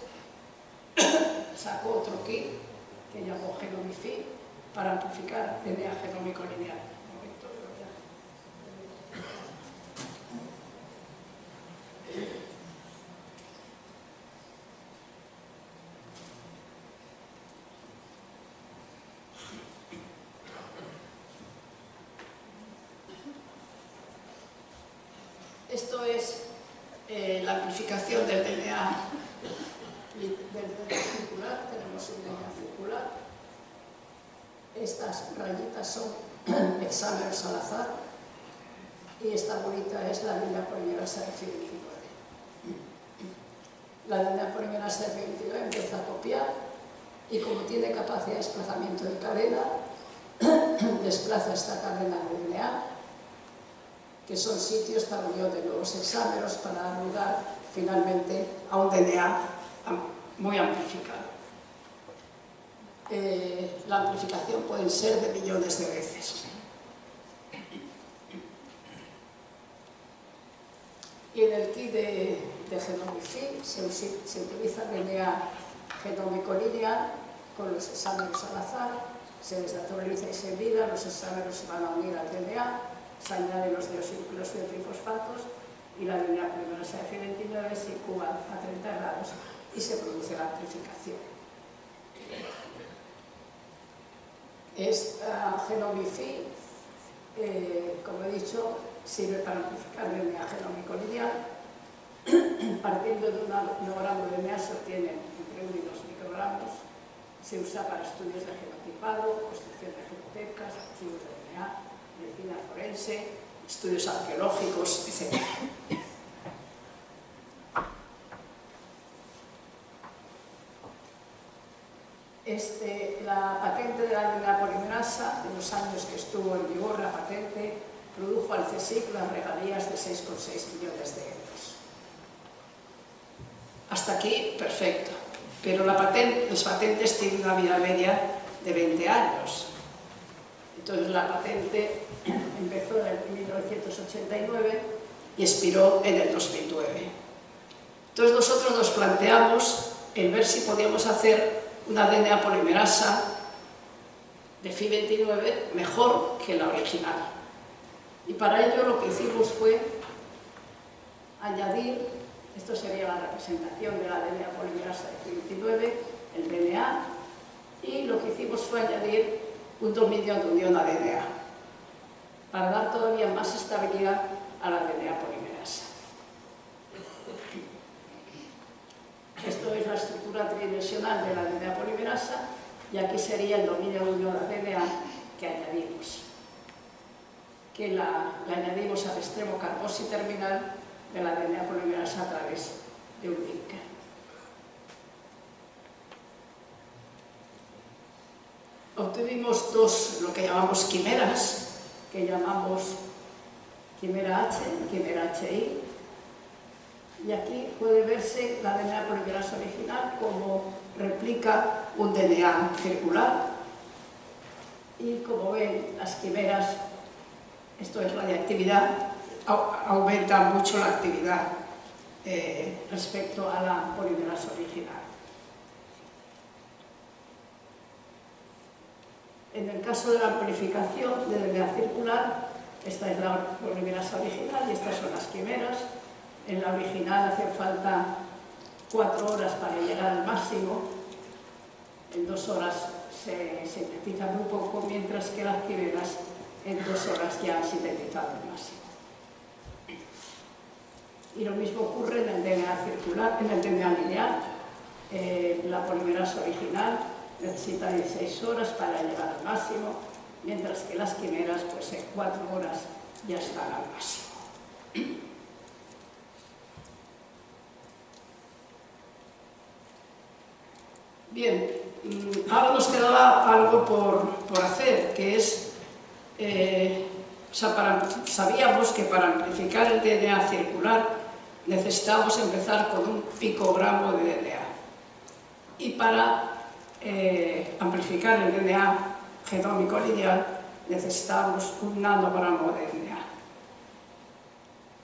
S2: sacó otro kit que llamó Genomifi para amplificar DNA genómico lineal. Esto es la amplificación del DNA circular. Tenemos un DNA circular. Estas rayitas son hexámeros al azar y esta bolita es la DNA polimerasa de Fi29. La DNA polimerasa de Fi29 empieza a copiar y como tiene capacidad de desplazamiento de cadena, desplaza esta cadena de DNA, que son sitios para unión de nuevos hexámeros para dar lugar finalmente a un DNA muy amplificado. La amplificación puede ser de millones de veces. Y en el kit de Genomifi se utiliza DNA genómico lineal con los hexámeros al azar, se desnaturaliza y se envida, los hexámeros se van a unir al DNA, se añaden los trifosfatos y la DNA polimerasa de Fi29 se incuba a 30 grados y se produce la amplificación. Esta Genomifi, como he dicho, sirve para amplificar DNA genómico lineal. Partiendo de un gramo de DNA se obtienen entre 1 y 2 microgramos. Se usa para estudios de genotipado, construcción de genotecas, archivos de DNA, medicina forense, estudios arqueológicos, etc. La patente de la DNA polimerasa, en los años que estuvo en vigor la patente, produjo al CSIC las regalías de 6,6 millones de euros. Hasta aquí, perfecto. Pero las patentes tienen una vida media de 20 años. Entonces la patente empezó en 1989 y expiró en el 2009. Entonces nosotros nos planteamos el ver si podíamos hacer una DNA polimerasa de Fi29 mejor que la original. Y para ello lo que hicimos fue añadir, esto sería la representación de la DNA polimerasa de Fi29, el DNA, y lo que hicimos fue añadir un dominio de unión a DNA. para dar todavía más estabilidad a la DNA polimerasa. Esto es la estructura tridimensional de la DNA polimerasa y aquí sería el dominio 1 de la DNA que añadimos, que la añadimos al extremo carboxi terminal de la DNA polimerasa a través de un link. Obtuvimos dos, lo que llamamos quimeras, que llamamos quimera H y quimera HI, y aquí puede verse la DNA polimerasa original como replica un DNA circular, y como ven las quimeras, esto es radiactividad, aumenta mucho la actividad respecto a la polimerasa original. En el caso de la amplificación de DNA circular, esta es la polimerasa original y estas son las quimeras. En la original hacen falta 4 horas para llegar al máximo, en 2 horas se sintetiza muy poco, mientras que las quimeras en 2 horas ya han sintetizado el máximo. Y lo mismo ocurre en el DNA circular, en el DNA lineal. La polimerasa original necesita 16 horas para llegar al máximo, mientras que las quimeras, pues en 4 horas ya están al máximo. Bien, ahora nos quedaba algo por hacer, que es, sabíamos que para amplificar el DNA circular necesitábamos empezar con un picogramo de DNA. Y para amplificar el DNA genómico lineal necesitábamos un nanogramo de DNA.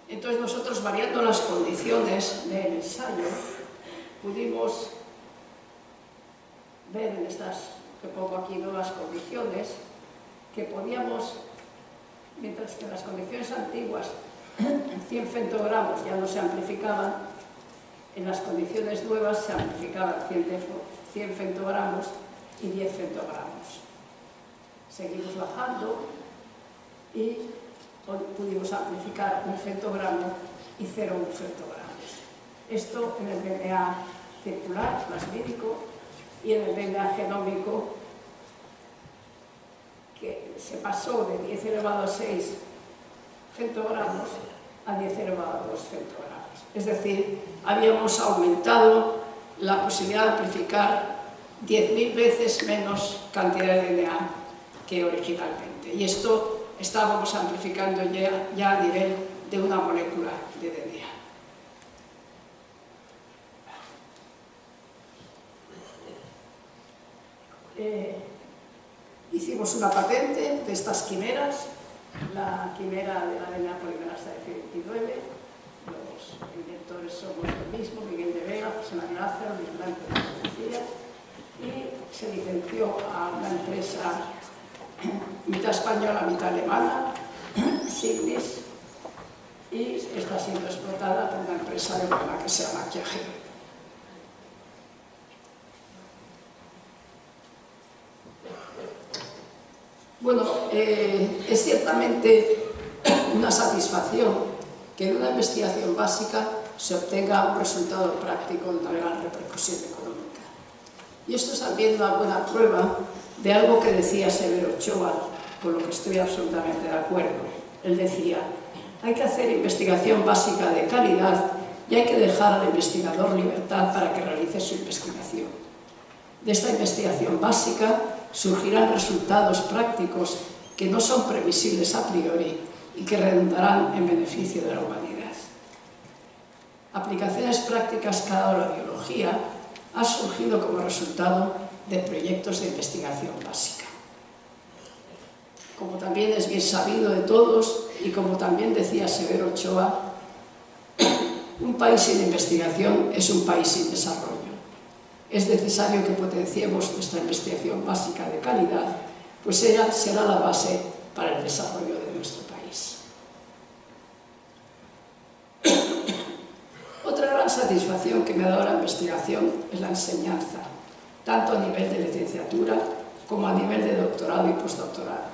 S2: Entonces nosotros, variando las condiciones del ensayo, pudimos ver en estas, que pongo aquí, nuevas condiciones, que podíamos, mientras que en las condiciones antiguas 100 femtogramos ya no se amplificaban, en las condiciones nuevas se amplificaban 100 femtogramos y 10 femtogramos. Seguimos bajando y pudimos amplificar 1 femtogramo y 0,1 femtogramos. Esto en el DNA circular, plasmídico, y en el DNA genómico, que se pasó de 10 elevado a 6 femtogramos a 10 elevado a 2 femtogramos. Es decir, habíamos aumentado la posibilidad de amplificar 10.000 veces menos cantidad de DNA que originalmente. Y esto estábamos amplificando ya a nivel de una molécula de DNA. Hicimos una patente de estas quimeras, la quimera de la DNA polimerasa F29, los inventores somos los mismos, Miguel de Vega, José María Lázaro, Luis Blanco y García, y se licenció a una empresa mitad española, mitad alemana, Signis, y está siendo explotada por una empresa alemana que se llama Chiagen. Bueno, es ciertamente una satisfacción que en una investigación básica se obtenga un resultado práctico de una gran repercusión económica. Y esto es también una buena prueba de algo que decía Severo Ochoa, con lo que estoy absolutamente de acuerdo. Él decía, hay que hacer investigación básica de calidad y hay que dejar al investigador libertad para que realice su investigación. De esta investigación básica surgirán resultados prácticos que no son previsibles a priori y que redundarán en beneficio de la humanidad. Aplicaciones prácticas que ha dado la biología han surgido como resultado de proyectos de investigación básica. Como también es bien sabido de todos y como también decía Severo Ochoa, un país sin investigación es un país sin desarrollo. Es necesario que potenciemos nuestra investigación básica de calidad, pues ella será la base para el desarrollo de nuestro país. Otra gran satisfacción que me ha dado la investigación es la enseñanza, tanto a nivel de licenciatura como a nivel de doctorado y postdoctorado.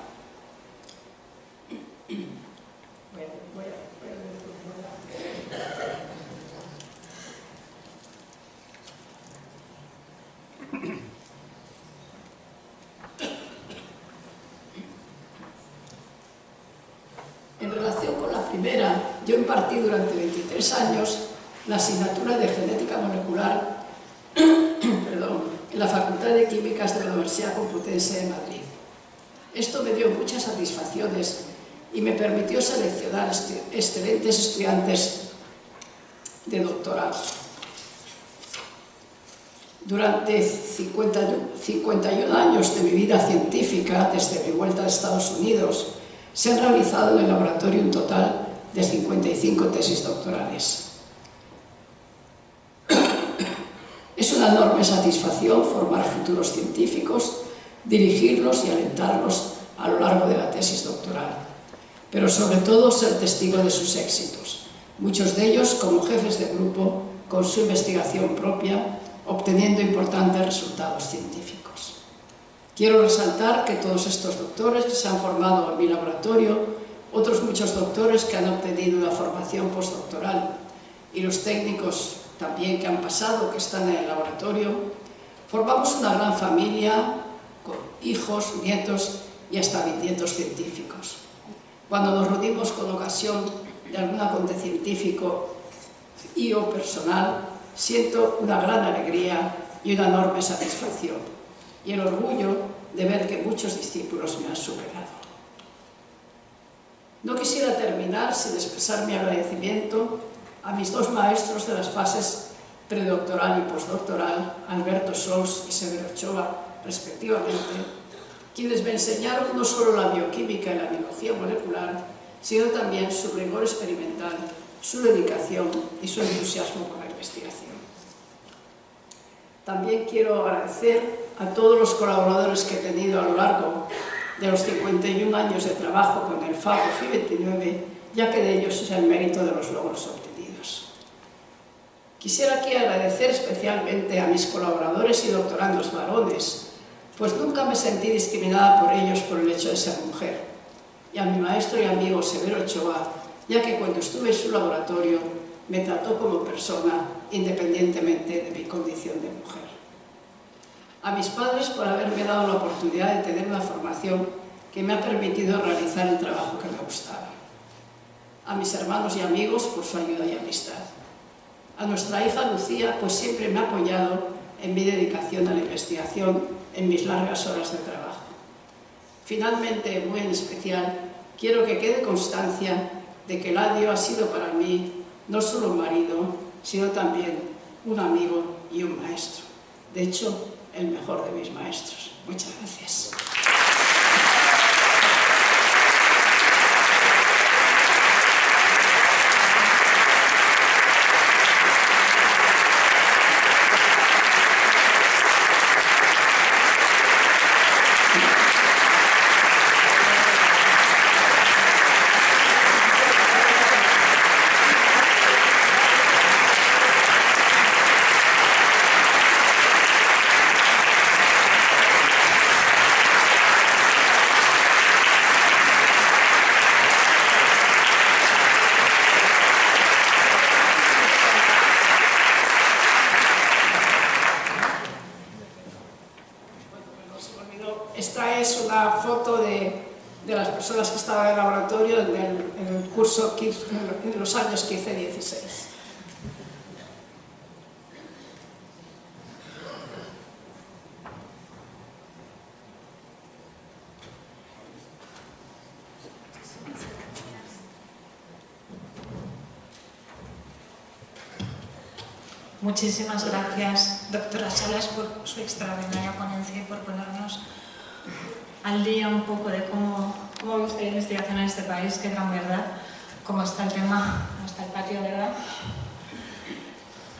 S2: yo impartí durante 23 años la asignatura de genética molecular en la Facultad de Químicas de la Universidad Complutense de Madrid. Esto me dio muchas satisfacciones y me permitió seleccionar excelentes estudiantes de doctorado. Durante 51 años de mi vida científica, desde mi vuelta a Estados Unidos, se han realizado en el laboratorio un total de 55 tesis doctorales. Es una enorme satisfacción formar futuros científicos, dirigirlos y alentarlos a lo largo de la tesis doctoral, pero sobre todo ser testigo de sus éxitos, muchos de ellos como jefes de grupo con su investigación propia, obteniendo importantes resultados científicos. Quiero resaltar que todos estos doctores que se han formado en mi laboratorio, otros muchos doctores que han obtenido una formación postdoctoral y los técnicos también que han pasado, que están en el laboratorio, formamos una gran familia con hijos, nietos y hasta bisnietos científicos. Cuando nos reunimos con ocasión de algún acontecimiento científico y o personal, siento una gran alegría y una enorme satisfacción y el orgullo de ver que muchos discípulos me han superado. No quisiera terminar sin expresar mi agradecimiento a mis dos maestros de las fases predoctoral y postdoctoral, Alberto Sols y Severo Ochoa, respectivamente, quienes me enseñaron no solo la bioquímica y la biología molecular, sino también su rigor experimental, su dedicación y su entusiasmo por la investigación. También quiero agradecer a todos los colaboradores que he tenido a lo largo de los 51 años de trabajo con el FAO FI29, ya que de ellos es el mérito de los logros obtenidos. Quisiera aquí agradecer especialmente a mis colaboradores y doctorandos varones, pues nunca me sentí discriminada por ellos por el hecho de ser mujer, y a mi maestro y amigo Severo Ochoa, ya que cuando estuve en su laboratorio me trató como persona independientemente de mi condición de mujer. A mis padres por haberme dado la oportunidad de tener una formación que me ha permitido realizar el trabajo que me gustaba. A mis hermanos y amigos por su ayuda y amistad. A nuestra hija Lucía, pues siempre me ha apoyado en mi dedicación a la investigación en mis largas horas de trabajo. Finalmente, muy en especial, quiero que quede constancia de que Eladio ha sido para mí no solo un marido, sino también un amigo y un maestro. De hecho, el mejor de mis maestros. Muchas gracias. Esta es una foto de las personas que estaban en el laboratorio en el curso en los años 15-16.
S1: Muchísimas gracias, doctora Salas, por su extraordinaria ponencia y por ponernos al día un poco de cómo ve usted la investigación en este país, qué gran verdad, cómo está el tema, hasta el patio, ¿verdad?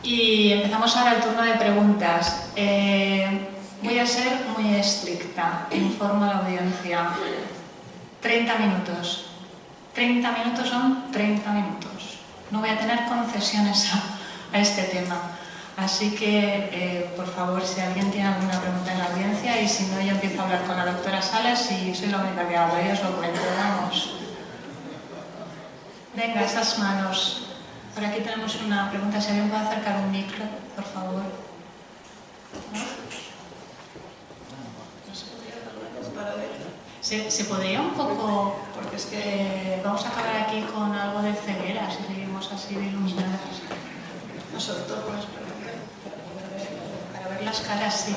S1: Y empezamos ahora el turno de preguntas. Voy a ser muy estricta, informo a la audiencia. 30 minutos. 30 minutos son 30 minutos. No voy a tener concesiones a este tema. Así que, por favor, si alguien tiene alguna pregunta en la audiencia, y si no, yo empiezo a hablar con la doctora Salas y soy la única que hablo, yo os lo cuento, vamos. Venga, esas manos. Por aquí tenemos una pregunta, si alguien puede acercar un micro, por favor. ¿No? Se podría un poco, porque es que vamos a acabar aquí con algo de ceguera si seguimos así de iluminadas.
S2: Nosotros,
S1: Para ver las caras, sí.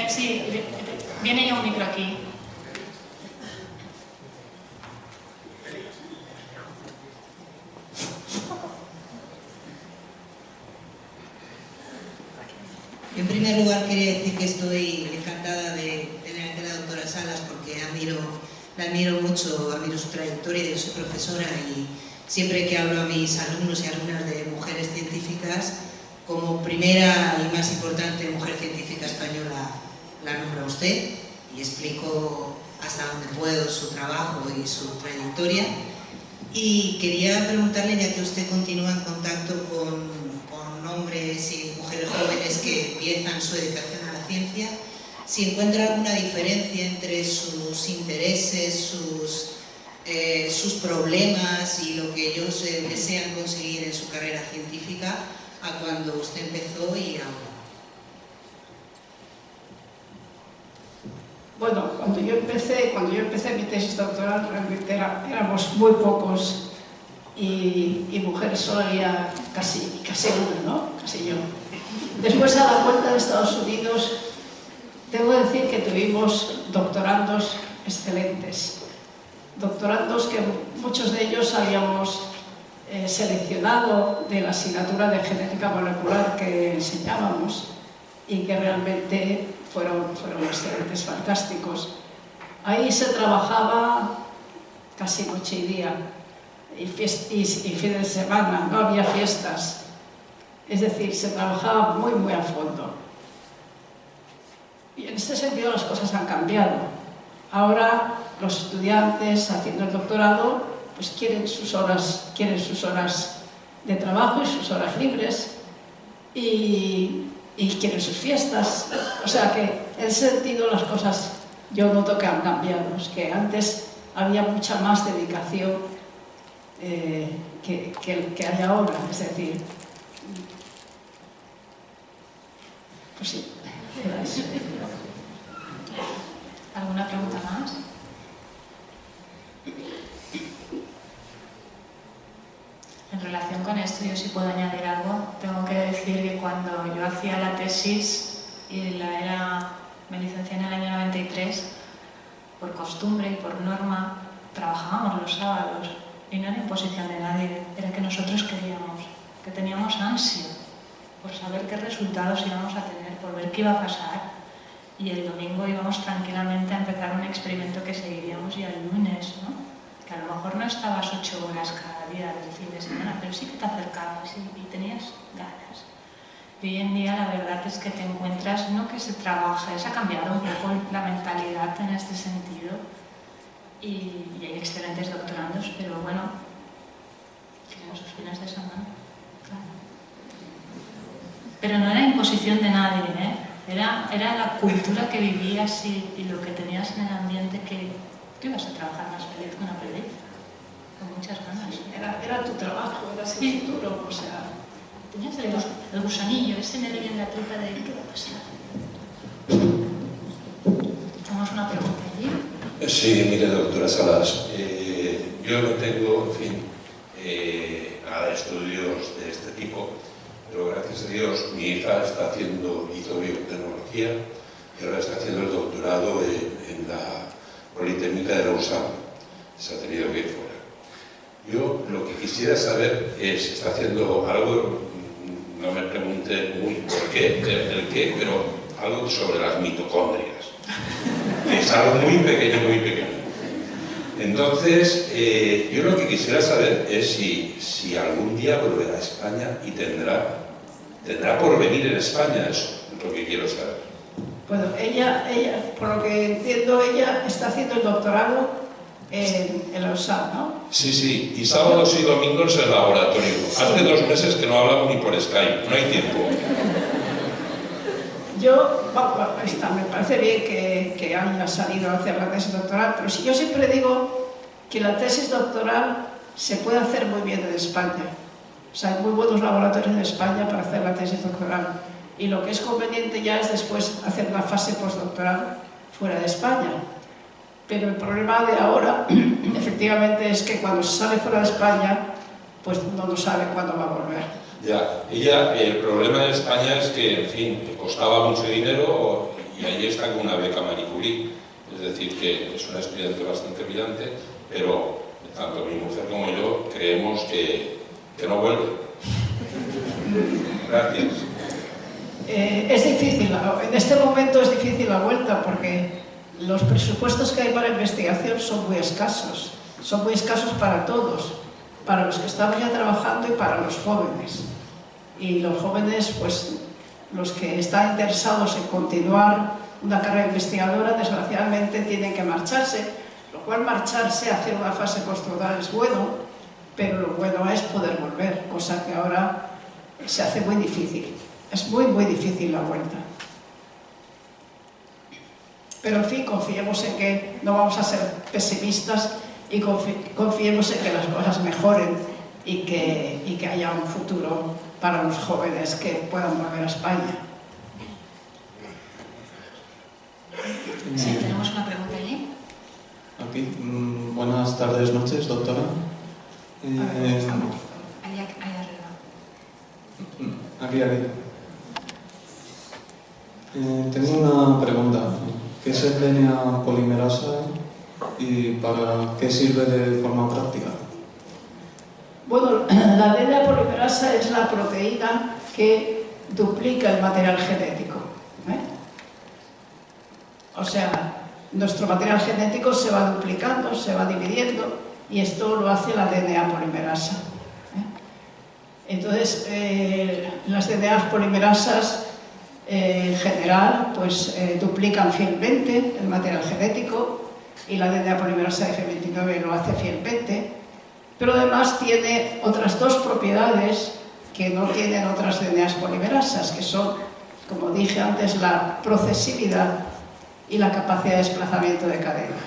S1: Sí, viene ya un micro aquí.
S3: En primer lugar, quería decir que estoy encantada de tener aquí a la doctora Salas porque la admiro mucho, admiro su trayectoria, yo soy profesora y siempre que hablo a mis alumnos y alumnas de mujeres científicas, como primera y más importante mujer científica española la nombra usted y explico hasta donde puedo su trabajo y su trayectoria. Y quería preguntarle, ya que usted continúa en contacto con hombres y mujeres jóvenes que empiezan su dedicación a la ciencia, si encuentra alguna diferencia entre sus intereses, sus problemas y lo que ellos desean conseguir en su carrera científica a cuando usted empezó y ahora.
S2: Bueno, cuando yo empecé mi tesis doctoral, realmente éramos muy pocos y mujeres solo había casi una, ¿no? Casi yo. Después, a la vuelta de Estados Unidos, debo decir que tuvimos doctorandos excelentes. Doctorandos que muchos de ellos habíamos seleccionado de la asignatura de genética molecular que enseñábamos y que realmente fueron excelentes, fantásticos. Ahí se trabajaba casi noche y día y fines de semana, no había fiestas. Es decir, se trabajaba muy a fondo. Y en este sentido las cosas han cambiado. Ahora los estudiantes haciendo el doctorado pues quieren sus horas de trabajo y sus horas libres y quieren sus fiestas. O sea que en ese sentido las cosas yo noto que han cambiado. Es que antes había mucha más dedicación que hay ahora. Es decir, pues sí, era eso.
S1: ¿Alguna pregunta más? En relación con esto, yo sí puedo añadir algo. Tengo que decir que cuando yo hacía la tesis y me licencié en el año 93, por costumbre y por norma, trabajábamos los sábados y no era imposición de nadie, era que nosotros queríamos, que teníamos ansia por saber qué resultados íbamos a tener, por ver qué iba a pasar. Y el domingo íbamos tranquilamente a empezar un experimento que seguiríamos ya el lunes, ¿no? Que a lo mejor no estabas 8 horas cada día del fin de semana, pero sí que te acercabas y tenías ganas. Y hoy en día la verdad es que te encuentras, no que se trabaja, se ha cambiado un poco la mentalidad en este sentido y hay excelentes doctorandos, pero bueno, tienen sus fines de semana, claro. Pero no era imposición de nadie, ¿eh? Era la cultura que vivías y lo que tenías en el ambiente, que tú ibas a trabajar más feliz que una perdiz, con muchas ganas.
S2: Era tu trabajo, era
S1: Sí.
S2: tu futuro, o sea...
S1: Tenías el gusanillo, ese nervio en la tripa de ¿qué va a pasar? ¿Tenemos una pregunta allí?
S4: Sí, mire, doctora Salas, yo no tengo, en fin, nada de estudios de este tipo, pero gracias a Dios mi hija hizo biotecnología y ahora está haciendo el doctorado en la Politécnica de Lausana. Se ha tenido que ir fuera. Yo lo que quisiera saber es, está haciendo algo, no me pregunte muy por qué, el qué, pero algo sobre las mitocondrias. Es algo muy pequeño, muy pequeño. Entonces, yo lo que quisiera saber es si algún día volverá a España y tendrá por venir en España, eso es lo que quiero saber.
S2: Bueno, ella, por lo que entiendo, ella está haciendo el doctorado en Lausana, ¿no?
S4: Sí, y sábados y domingos en el laboratorio. Sí. Hace 2 meses que no hablamos ni por Skype, no hay tiempo.
S2: Me parece bien que haya salido a hacer la tesis doctoral, pero yo siempre digo que la tesis doctoral se puede hacer muy bien en España. O sea, hay muy buenos laboratorios en España para hacer la tesis doctoral. Y lo que es conveniente ya es después hacer una fase postdoctoral fuera de España. Pero el problema de ahora, efectivamente, es que cuando se sale fuera de España, pues uno no sabe cuándo va a volver.
S4: Ya, el problema de España es que, en fin, costaba mucho dinero y ahí está con una beca Marie Curie. Es decir, que es una estudiante bastante brillante, pero tanto mi mujer como yo creemos que no vuelve. Gracias.
S2: Es difícil, en este momento es difícil la vuelta porque los presupuestos que hay para investigación son muy escasos para todos, para los que estamos ya trabajando y para los jóvenes. Y los jóvenes, pues los que están interesados en continuar una carrera investigadora, desgraciadamente tienen que marcharse, lo cual marcharse, hacer una fase postdoctoral es bueno, pero lo bueno es poder volver, cosa que ahora se hace muy difícil. Es muy, muy difícil la vuelta. Pero en fin, confiemos en que no vamos a ser pesimistas y confiemos en que las cosas mejoren y que haya un futuro para los jóvenes que puedan volver a España.
S1: Sí, tenemos una pregunta allí.
S5: Aquí. Buenas tardes, noches, doctora.
S1: Allá arriba.
S5: Aquí. Tengo una pregunta. ¿Qué es el DNA polimerasa y para qué sirve de forma práctica?
S2: Bueno, la DNA polimerasa es la proteína que duplica el material genético. O sea, nuestro material genético se va duplicando, se va dividiendo y esto lo hace la DNA polimerasa. Entonces, las DNA polimerasas en general pues, duplican fielmente el material genético y la DNA polimerasa F29 lo hace fielmente, pero además tiene otras dos propiedades que no tienen otras DNAs polimerasas, que son, como dije antes, la procesividad y la capacidad de desplazamiento de cadena.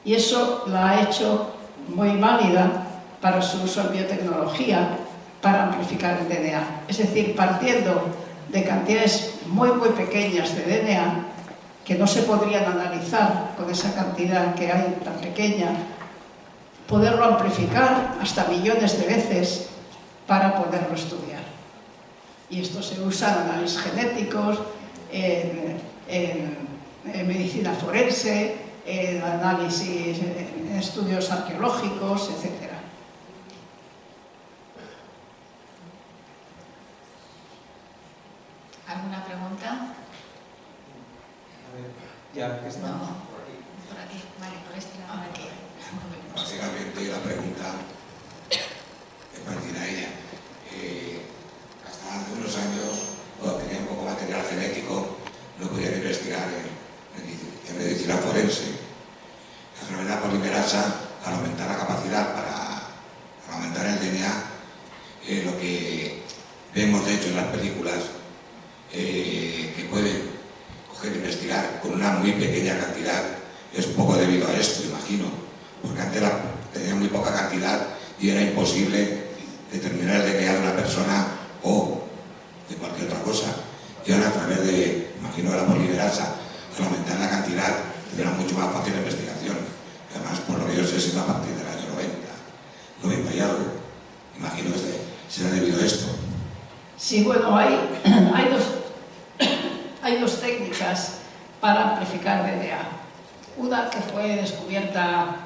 S2: Y eso la ha hecho muy válida para su uso en biotecnología, para amplificar el DNA. Es decir, partiendo de cantidades muy, muy pequeñas de DNA, que no se podrían analizar con esa cantidad que hay tan pequeña, poderlo amplificar hasta millones de veces para poderlo estudiar. Y esto se usa en análisis genéticos, en medicina forense, en análisis, en estudios arqueológicos, etc.
S1: ¿Alguna pregunta?
S5: Ya, que está.
S1: No, por aquí, vale, por este lado, aquí.
S6: Básicamente la pregunta es parecida a ella. Hasta hace unos años, cuando tenía un poco material genético, no podían investigar en medicina forense. La enfermedad polimerasa, al aumentar la capacidad para aumentar el DNA, lo que vemos de hecho en las películas, que pueden coger e investigar con una muy pequeña cantidad, es un poco debido a esto, imagino, porque antes tenía muy poca cantidad y era imposible determinar el DNA de una persona o de cualquier otra cosa. Y ahora a través de, imagino, de la polimerasa, al aumentar la cantidad, tendrá mucho más fácil la investigación. Además, por lo que yo sé, es a partir del año 90 y algo. Imagino que será debido a esto.
S2: Sí, bueno, hay dos técnicas para amplificar DNA. Una que fue descubierta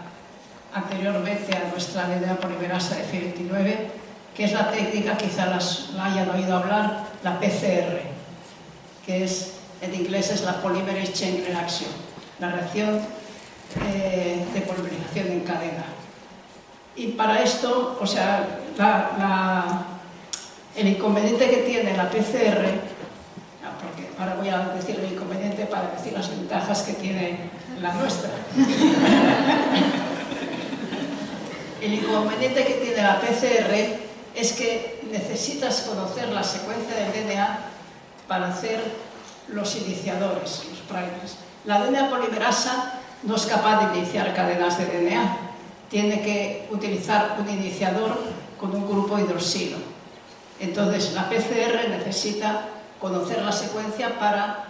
S2: anteriormente a nuestra DNA polimerasa de F29, que es la técnica, quizá la hayan oído hablar, la PCR, que es, en inglés es la Polymerase Chain Reaction, la reacción de polimerización en cadena. Y para esto, o sea, el inconveniente que tiene la PCR, porque ahora voy a decir el inconveniente para decir las ventajas que tiene la nuestra. El inconveniente que tiene la PCR es que necesitas conocer la secuencia del DNA para hacer los iniciadores, los primers. La DNA polimerasa no es capaz de iniciar cadenas de DNA, tiene que utilizar un iniciador con un grupo hidroxilo. Entonces la PCR necesita conocer la secuencia para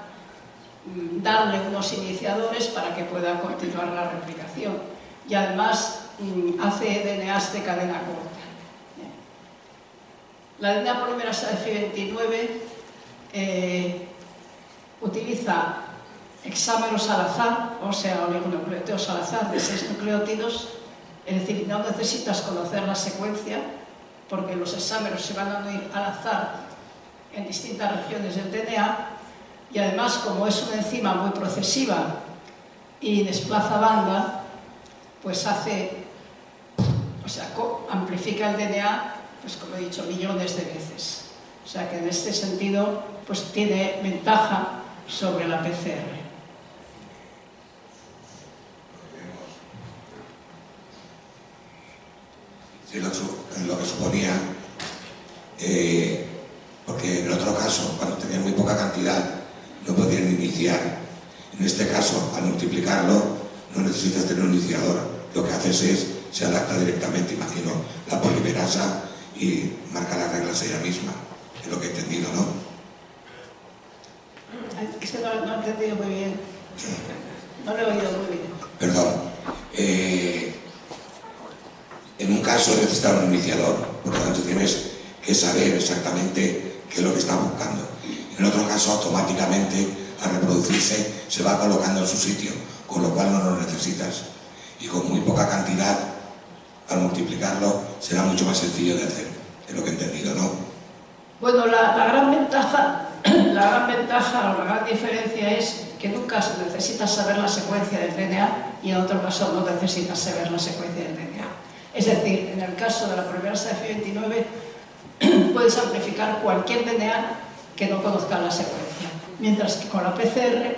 S2: darle unos iniciadores para que pueda continuar la replicación. Y además hace DNAs de cadena corta. La DNA polimerasa de Fi29 utiliza hexámeros al azar, o sea, oligonucleótidos al azar de 6 nucleótidos, es decir, no necesitas conocer la secuencia, porque los hexámeros se van a unir al azar en distintas regiones del DNA, y además, como es una enzima muy procesiva y desplaza banda, pues amplifica el DNA, pues como he dicho, millones de veces. O sea que en este sentido, pues tiene ventaja sobre la PCR.
S6: Sí, lo que suponía, porque en el otro caso, cuando tenían muy poca cantidad, no podían iniciar. En este caso, al multiplicarlo, no necesitas tener un iniciador. Lo que haces es, se adapta directamente, imagino, la polimerasa y marca las reglas ella misma. Es lo que he entendido, ¿no?
S2: Es que no he entendido muy bien. No lo he oído muy bien.
S6: Perdón. En un caso necesitas un iniciador, por lo tanto tienes que saber exactamente qué es lo que estás buscando. En otro caso, automáticamente, al reproducirse, se va colocando en su sitio, con lo cual no lo necesitas. Y con muy poca cantidad, al multiplicarlo, será mucho más sencillo de hacer. Es lo que he entendido, ¿no?
S2: Bueno, la gran ventaja o la gran diferencia es que en un caso necesitas saber la secuencia del DNA y en otro caso no necesitas saber la secuencia del DNA. Es decir, en el caso de la polimerasa de Fi29 puedes amplificar cualquier DNA que no conozca la secuencia, mientras que con la PCR,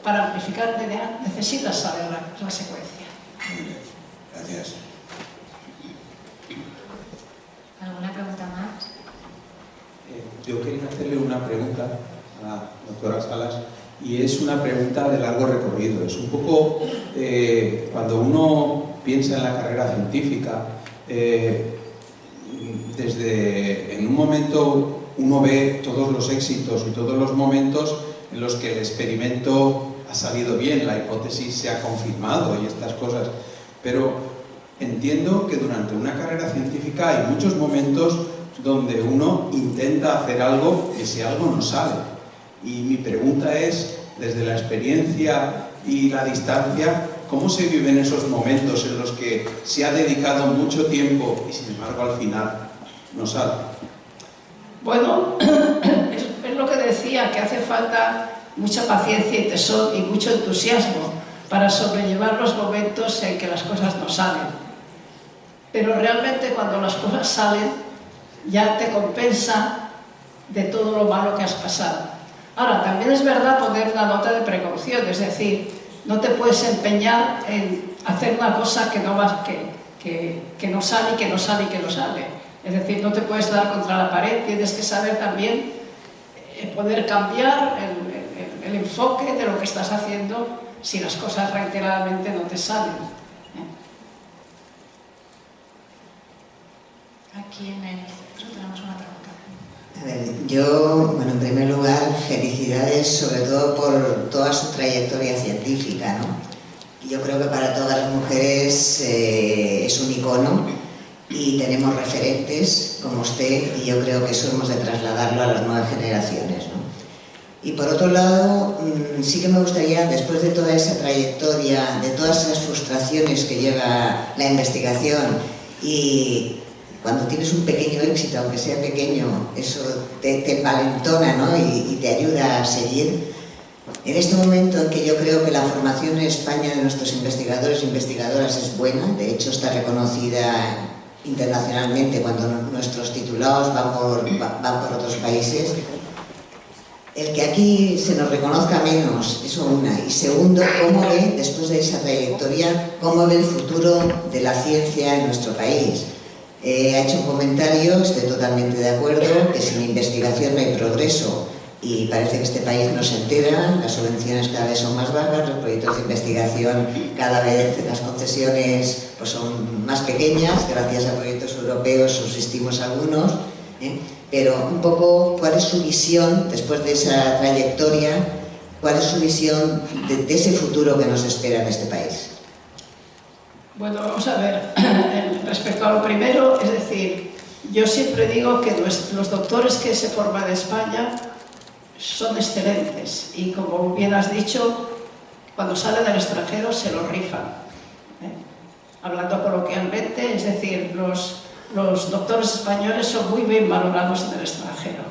S2: para amplificar DNA, necesitas saber la secuencia.
S6: Muy bien, gracias.
S1: ¿Alguna pregunta más?
S7: Yo quería hacerle una pregunta a la doctora Salas, y es una pregunta de largo recorrido. Es un poco, cuando uno piensa en la carrera científica, en un momento uno ve todos los éxitos y todos los momentos en los que el experimento ha salido bien, la hipótesis se ha confirmado y estas cosas, pero entiendo que durante una carrera científica hay muchos momentos donde uno intenta hacer algo y ese algo no sale. Y mi pregunta es, desde la experiencia y la distancia, ¿cómo se viven esos momentos en los que se ha dedicado mucho tiempo y sin embargo al final no sale?
S2: Bueno, es lo que decía, que hace falta mucha paciencia y tesón y mucho entusiasmo para sobrellevar los momentos en que las cosas no salen. Pero realmente cuando las cosas salen, ya te compensa de todo lo malo que has pasado. Ahora, también es verdad poner una nota de precaución, es decir, no te puedes empeñar en hacer una cosa que no sale, que no sale y que no sale. Es decir, no te puedes dar contra la pared, tienes que saber también poder cambiar el enfoque de lo que estás haciendo si las cosas reiteradamente no te salen.
S1: Aquí en el centro tenemos una pregunta.
S8: A ver, yo, bueno, en primer lugar, felicidades sobre todo por toda su trayectoria científica, ¿no? Yo creo que para todas las mujeres es un icono y tenemos referentes como usted, y yo creo que eso hemos de trasladarlo a las nuevas generaciones, ¿no? Y por otro lado, sí que me gustaría, después de toda esa trayectoria, de todas esas frustraciones que lleva la investigación, y cuando tienes un pequeño éxito, aunque sea pequeño, eso te envalentona, ¿no? y te ayuda a seguir. En este momento en que yo creo que la formación en España de nuestros investigadores e investigadoras es buena, de hecho está reconocida internacionalmente cuando nuestros titulados van por otros países, el que aquí se nos reconozca menos, eso una. Y segundo, cómo ve, después de esa trayectoria, cómo ve el futuro de la ciencia en nuestro país. Ha hecho un comentario, estoy totalmente de acuerdo, que sin investigación no hay progreso. Y parece que este país no se entera, las subvenciones cada vez son más bajas, los proyectos de investigación cada vez, las concesiones pues son más pequeñas, gracias a proyectos europeos subsistimos algunos, pero un poco cuál es su visión después de esa trayectoria ¿Cuál es su visión de ese futuro que nos espera en este país?
S2: Bueno, vamos a ver, respecto a lo primero, es decir, yo siempre digo que los doctores que se forman en España son excelentes y, como bien has dicho, cuando salen del extranjero se lo rifan. Hablando coloquialmente, es decir, los doctores españoles son muy bien valorados en el extranjero.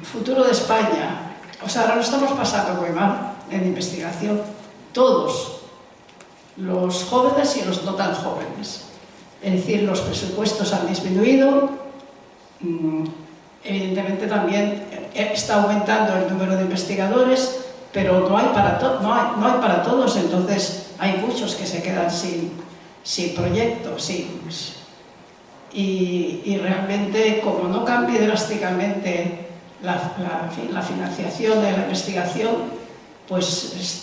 S2: Futuro de España, o sea, ahora lo estamos pasando muy mal en investigación, todos, los jóvenes y los no tan jóvenes. Es decir, los presupuestos han disminuido, evidentemente también está aumentando el número de investigadores, pero no hay para todos, entonces hay muchos que se quedan sin proyectos, y realmente, como no cambie drásticamente la financiación de la investigación, pues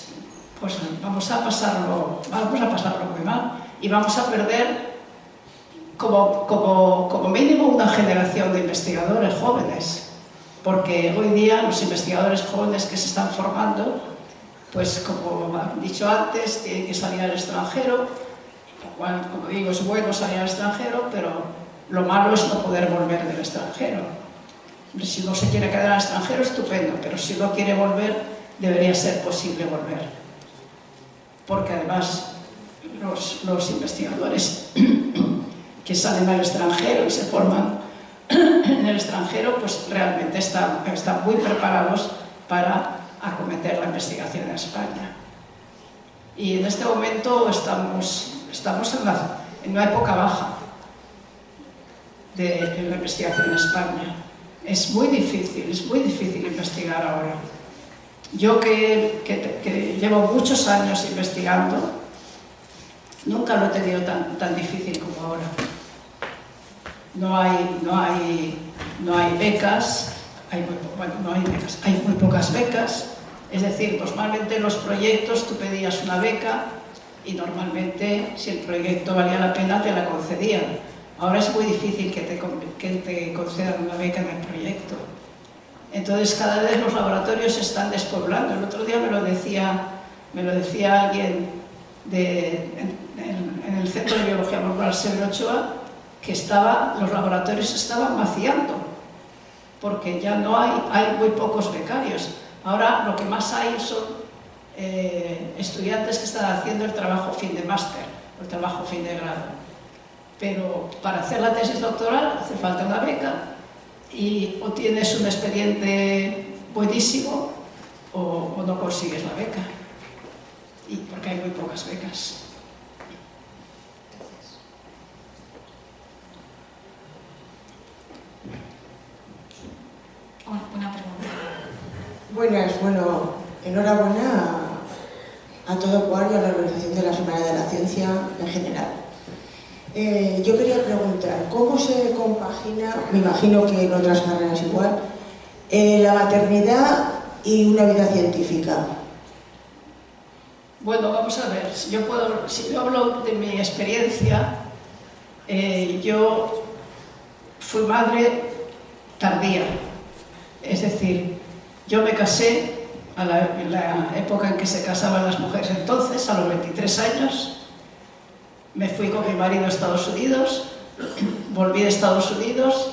S2: vamos a pasarlo muy mal y vamos a perder como mínimo una generación de investigadores jóvenes, porque hoy día los investigadores jóvenes que se están formando, pues como han dicho antes, tienen que salir al extranjero, lo cual, como digo, es bueno salir al extranjero, pero lo malo es no poder volver del extranjero. Si uno se quiere quedar al extranjero, estupendo, pero si uno quiere volver, debería ser posible volver. Porque además los investigadores que salen al extranjero y se forman en el extranjero, pues realmente están muy preparados para acometer la investigación en España. Y en este momento estamos en una época baja de la investigación en España. Es muy difícil investigar ahora. Yo que llevo muchos años investigando, nunca lo he tenido tan difícil como ahora. No hay becas, hay muy pocas becas. Es decir, normalmente los proyectos tú pedías una beca y normalmente, si el proyecto valía la pena, te la concedían. Ahora es muy difícil que te concedan una beca en el proyecto. Entonces, cada vez los laboratorios se están despoblando. El otro día me lo decía alguien en el Centro de Biología Molecular Severo Ochoa, que los laboratorios se estaban vaciando, porque ya no hay muy pocos becarios. Ahora lo que más hay son estudiantes que están haciendo el trabajo fin de máster, el trabajo fin de grado. Pero para hacer la tesis doctoral hace falta una beca, y o tienes un expediente buenísimo o no consigues la beca, y porque hay muy pocas becas.
S1: Una pregunta.
S9: Buenas, bueno, enhorabuena a todo cual y a la organización de la Semana de la Ciencia en general. Yo quería preguntar, ¿cómo se compagina, me imagino que en otras carreras igual, la maternidad y una vida científica?
S2: Bueno, vamos a ver, si yo hablo de mi experiencia, yo fui madre tardía, es decir, yo me casé en la época en que se casaban las mujeres entonces, a los 23 años, me fui con mi marido a Estados Unidos, volví de Estados Unidos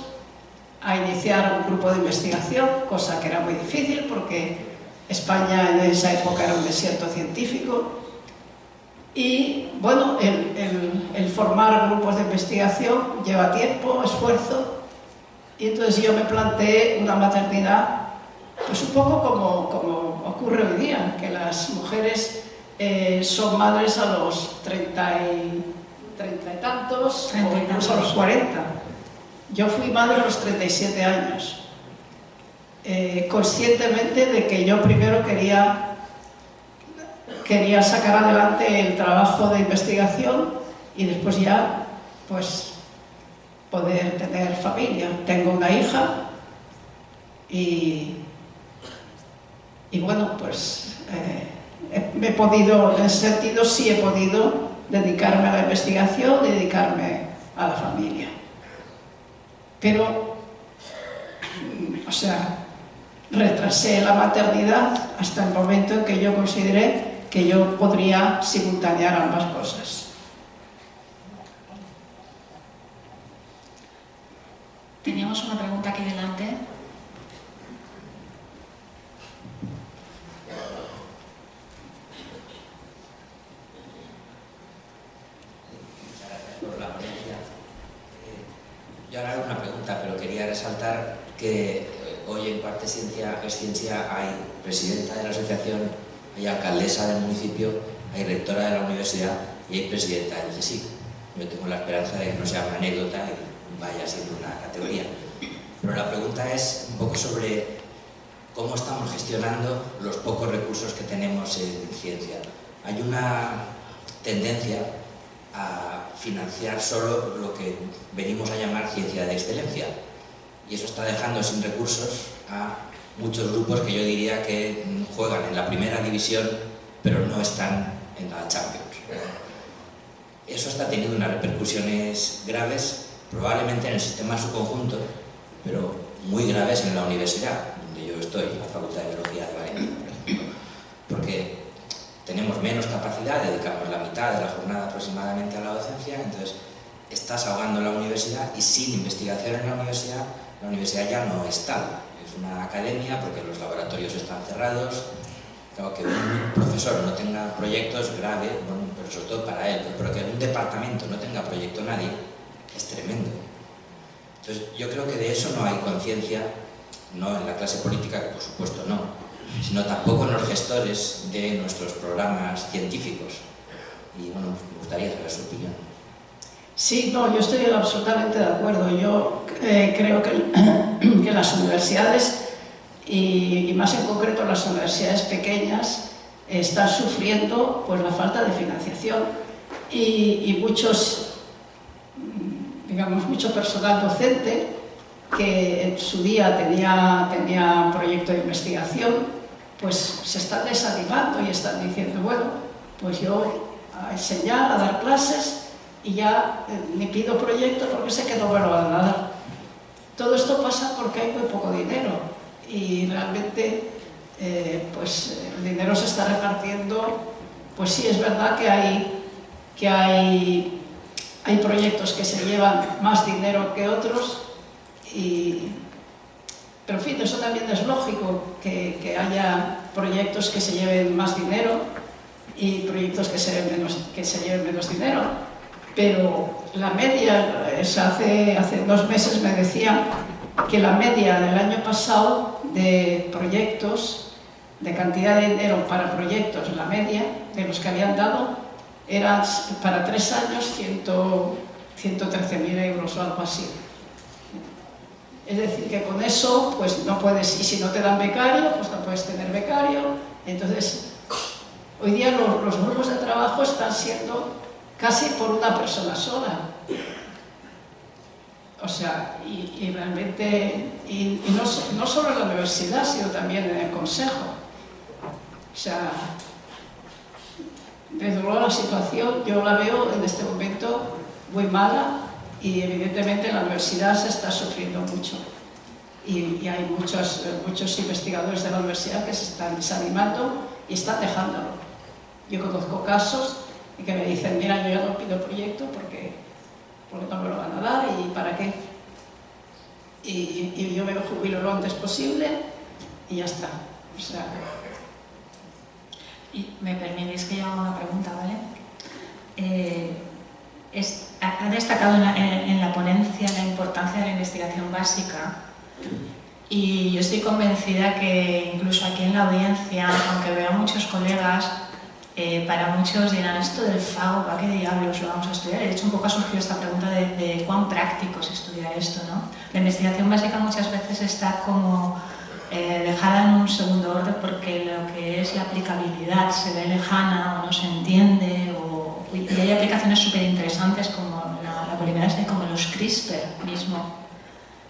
S2: a iniciar un grupo de investigación, cosa que era muy difícil porque España en esa época era un desierto científico. Y bueno, el formar grupos de investigación lleva tiempo, esfuerzo, y entonces yo me planteé una maternidad pues un poco como ocurre hoy día, que las mujeres son madres a los 30 y tantos, o incluso a los 40. Yo fui madre a los 37 años, conscientemente de que yo primero quería sacar adelante el trabajo de investigación y después ya pues poder tener familia. Tengo una hija y bueno, pues he podido, en ese sentido sí he podido dedicarme a la investigación y dedicarme a la familia. Pero, o sea, retrasé la maternidad hasta el momento en que yo consideré que yo podría simultanear ambas cosas.
S1: Teníamos una pregunta aquí delante.
S10: Por la ponencia. Yo ahora hago una pregunta, pero quería resaltar que hoy en Parte Ciencia es Ciencia hay presidenta de la asociación, hay alcaldesa del municipio, hay rectora de la universidad y hay presidenta del CSIC. Yo tengo la esperanza de que no sea una anécdota y vaya siendo una categoría. Pero la pregunta es un poco sobre cómo estamos gestionando los pocos recursos que tenemos en ciencia. Hay una tendencia a financiar solo lo que venimos a llamar ciencia de excelencia, y eso está dejando sin recursos a muchos grupos que yo diría que juegan en la primera división pero no están en la Champions. Eso está teniendo unas repercusiones graves, probablemente en el sistema en su conjunto, pero muy graves en la universidad, donde yo estoy, en la Facultad de Biología de Valencia, por ejemplo, porque tenemos menos capacidad, dedicamos la mitad de la jornada aproximadamente a la docencia, entonces estás ahogando la universidad, y sin investigación en la universidad ya no es tal. Es una academia porque los laboratorios están cerrados. Claro, que un profesor no tenga proyectos es grave, bueno, pero sobre todo para él, pero que un departamento no tenga proyecto nadie es tremendo. Entonces yo creo que de eso no hay conciencia, no en la clase política, que por supuesto no, sino tampoco en los gestores de nuestros programas científicos. Y bueno, me gustaría saber su opinión.
S2: Sí, no, yo estoy absolutamente de acuerdo. Yo creo que las universidades, y más en concreto las universidades pequeñas, están sufriendo pues la falta de financiación, y mucho personal docente que en su día tenía un proyecto de investigación, pues se están desanimando y están diciendo, bueno, pues yo a enseñar, a dar clases, y ya ni pido proyectos porque sé que no me lo van a dar. Todo esto pasa porque hay muy poco dinero, y realmente pues el dinero se está repartiendo. Pues sí, es verdad que hay proyectos que se llevan más dinero que otros, pero en fin, eso también es lógico, que haya proyectos que se lleven más dinero y proyectos que se lleven menos dinero. Pero la media, hace 2 meses me decían que la media del año pasado de proyectos, de cantidad de dinero para proyectos, la media de los que habían dado, era para 3 años 113.000 euros o algo así. Es decir, que con eso pues no puedes, y si no te dan becario, pues no puedes tener becario. Entonces, hoy día los grupos de trabajo están siendo casi por una persona sola. O sea, y realmente, y no solo en la universidad, sino también en el consejo. O sea, desde luego la situación yo la veo en este momento muy mala, y evidentemente en la universidad se está sufriendo mucho. Y hay muchos investigadores de la universidad que se están desanimando y están dejándolo. Yo conozco casos y que me dicen, mira, yo ya no pido proyecto porque no me lo van a dar, y para qué. Y yo me jubilo lo antes posible y ya está. O sea,
S1: y me permitís que yo haga una pregunta, ¿vale? Ha destacado en la ponencia la importancia de la investigación básica, y yo estoy convencida que incluso aquí en la audiencia, aunque veo a muchos colegas, para muchos dirán, esto del FAO, ¿para qué diablos lo vamos a estudiar? De hecho, un poco ha surgido esta pregunta de cuán práctico es estudiar esto, ¿no? La investigación básica muchas veces está como dejada en un segundo orden porque lo que es la aplicabilidad se ve lejana o no se entiende, y hay aplicaciones súper interesantes como la polimerasa y como los CRISPR mismo,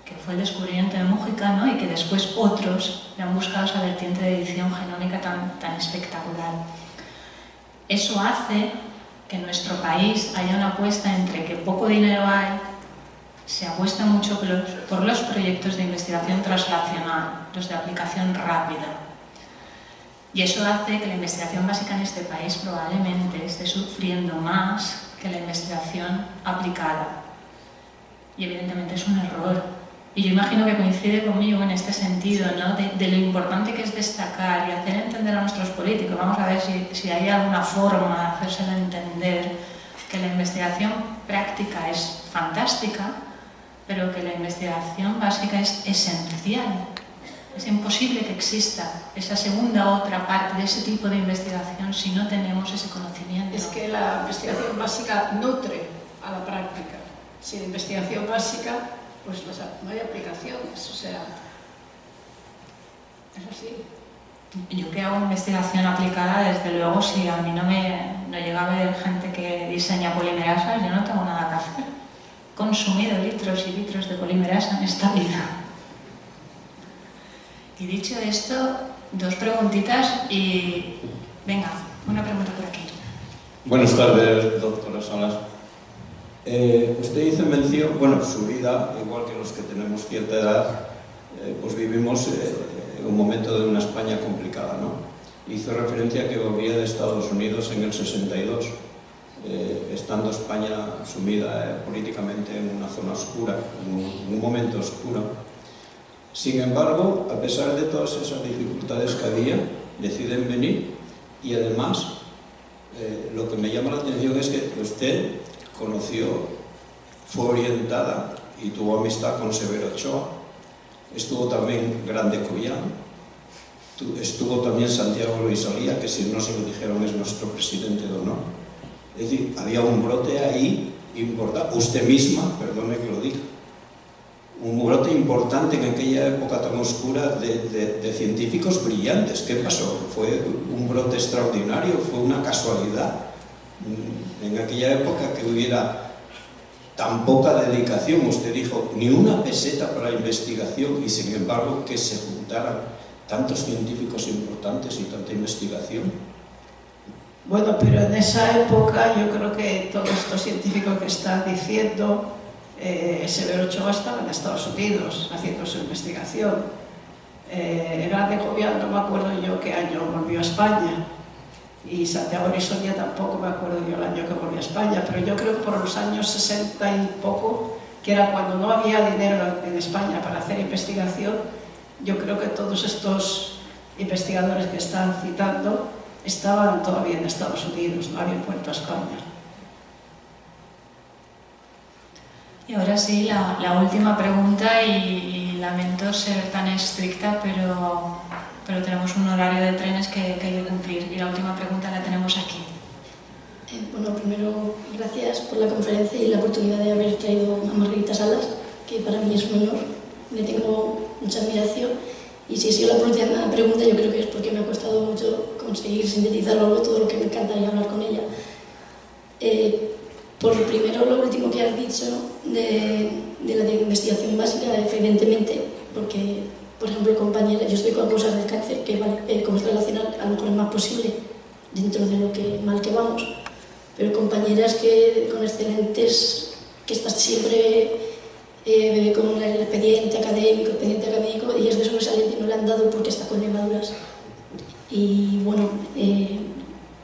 S1: que fue el descubrimiento de Mújica, ¿no? Y que después otros le han buscado esa vertiente de edición genómica tan espectacular. Eso hace que en nuestro país haya una apuesta entre que poco dinero hay se apuesta mucho por los proyectos de investigación translacional, los de aplicación rápida. Y eso hace que la investigación básica en este país probablemente esté sufriendo más que la investigación aplicada. Y evidentemente es un error. Y yo imagino que coincide conmigo en este sentido, ¿no? de lo importante que es destacar y hacer entender a nuestros políticos. Vamos a ver si hay alguna forma de hacérselo entender que la investigación práctica es fantástica, pero que la investigación básica es esencial. Es imposible que exista esa segunda otra parte de ese tipo de investigación si no tenemos ese conocimiento.
S2: Es que la investigación básica nutre a la práctica. Sin investigación básica, pues no hay aplicaciones, o sea, es así.
S1: Yo que hago investigación aplicada, desde luego, si a mí no llega a ver gente que diseña polimerasas, yo no tengo nada que hacer. He consumido litros y litros de polimerasa en esta vida. Y dicho esto, dos preguntitas y... Venga, una pregunta por aquí.
S7: Buenas tardes, doctora Salas. Usted hizo mención, bueno, su vida, igual que los que tenemos cierta edad, pues vivimos un momento de una España complicada, ¿no? Hizo referencia a que volvía de Estados Unidos en el 62, estando España sumida políticamente en una zona oscura, en un momento oscuro. Sin embargo, a pesar de todas esas dificultades que había, deciden venir y además lo que me llama la atención es que usted fue orientada y tuvo amistad con Severo Ochoa, estuvo también Grande Cuyán, estuvo también Santiago Luis Olía, que si no se lo dijeron es nuestro presidente de honor. Es decir, había un brote ahí importante, usted misma, perdone que lo diga, un brote importante en aquella época tan oscura de científicos brillantes. ¿Qué pasó? ¿Fue un brote extraordinario? ¿Fue una casualidad? En aquella época que hubiera tan poca dedicación, usted dijo, ni una peseta para la investigación y sin embargo que se juntaran tantos científicos importantes y tanta investigación.
S2: Bueno, pero en esa época yo creo que todos estos científicos que están diciendo, Severo Ochoa estaba en Estados Unidos haciendo su investigación. Grande Cuyán, no me acuerdo yo qué año volvió a España. Y Santiago Luis Olía tampoco me acuerdo yo el año que volvió a España, pero yo creo que por los años 60 y poco, que era cuando no había dinero en España para hacer investigación, yo creo que todos estos investigadores que están citando estaban todavía en Estados Unidos, no habían vuelto a España.
S1: Y ahora sí, la última pregunta, y lamento ser tan estricta, pero tenemos un horario de trenes que hay que cumplir. Y la última pregunta la tenemos aquí.
S11: Bueno, primero, gracias por la conferencia y la oportunidad de haber traído a Margarita Salas, que para mí es un honor. Le tengo mucha admiración. Y si he sido la última pregunta, yo creo que es porque me ha costado mucho conseguir sintetizar algo, todo lo que me encantaría hablar con ella. Por primero, lo último que has dicho de la investigación básica, evidentemente, porque, por ejemplo, compañera, yo estoy con cosas del cáncer, que vale, como es relacional, a lo mejor es más posible dentro de lo que mal que vamos, pero compañeras que con excelentes, que estás siempre con el expediente académico, ellas de sobresaliente no le han dado porque está con levaduras. Y bueno,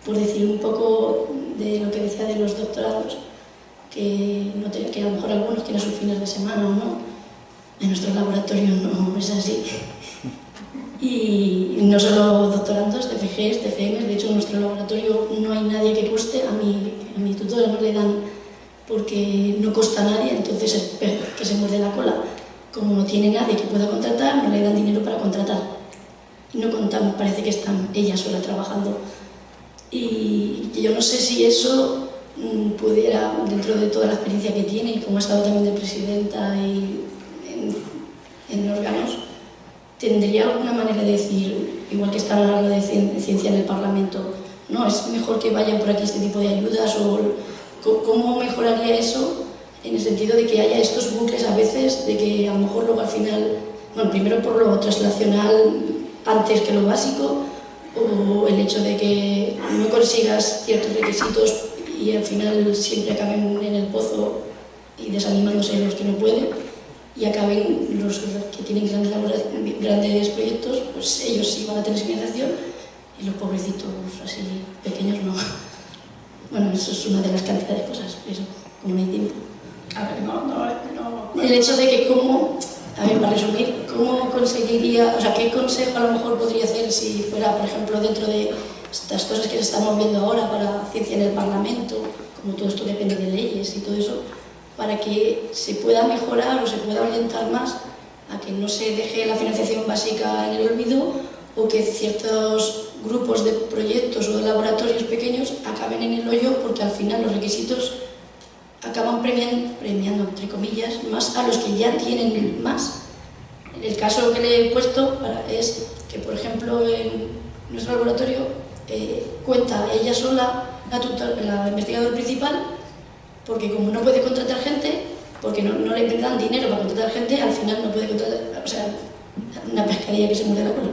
S11: por decir un poco de lo que decía de los doctorados, que a lo mejor algunos tienen sus fines de semana o no, en nuestro laboratorio no es así. Y no solo doctorandos, TFGs, TFMs, de hecho en nuestro laboratorio no hay nadie que cueste, a mi tutora no le dan porque no costa a nadie, entonces es que se muerde la cola. Como no tiene nadie que pueda contratar, no le dan dinero para contratar. Y no contamos, parece que están ella sola trabajando. Y yo no sé si eso pudiera, dentro de toda la experiencia que tiene, y como ha estado también de presidenta y en órganos, tendría alguna manera de decir, igual que está hablando de ciencia en el Parlamento, no, es mejor que vayan por aquí este tipo de ayudas, o cómo mejoraría eso en el sentido de que haya estos bucles a veces, de que a lo mejor luego al final, bueno, primero por lo translacional antes que lo básico, o el hecho de que no consigas ciertos requisitos y al final siempre acaben en el pozo y desanimándose los que no pueden, y acaben los que tienen grandes proyectos, pues ellos sí van a tener financiación y los pobrecitos así pequeños no. Bueno, eso es una de las cantidades de cosas, pero como no hay tiempo.
S2: A ver, no.
S11: El hecho de que a ver, para resumir, ¿cómo conseguiría, o sea, qué consejo a lo mejor podría hacer si fuera, por ejemplo, dentro de estas cosas que se están moviendo ahora para ciencia en el Parlamento, como todo esto depende de leyes y todo eso, para que se pueda mejorar o se pueda orientar más a que no se deje la financiación básica en el olvido o que ciertos grupos de proyectos o de laboratorios pequeños acaben en el hoyo porque al final los requisitos acaban premiando, entre comillas, más a los que ya tienen más. El caso que le he puesto es que, por ejemplo, en nuestro laboratorio cuenta ella sola la investigadora principal, porque como no puede contratar gente, porque no le dan dinero para contratar gente, al final no puede contratar, o sea, una pescadilla que se muerde la cola.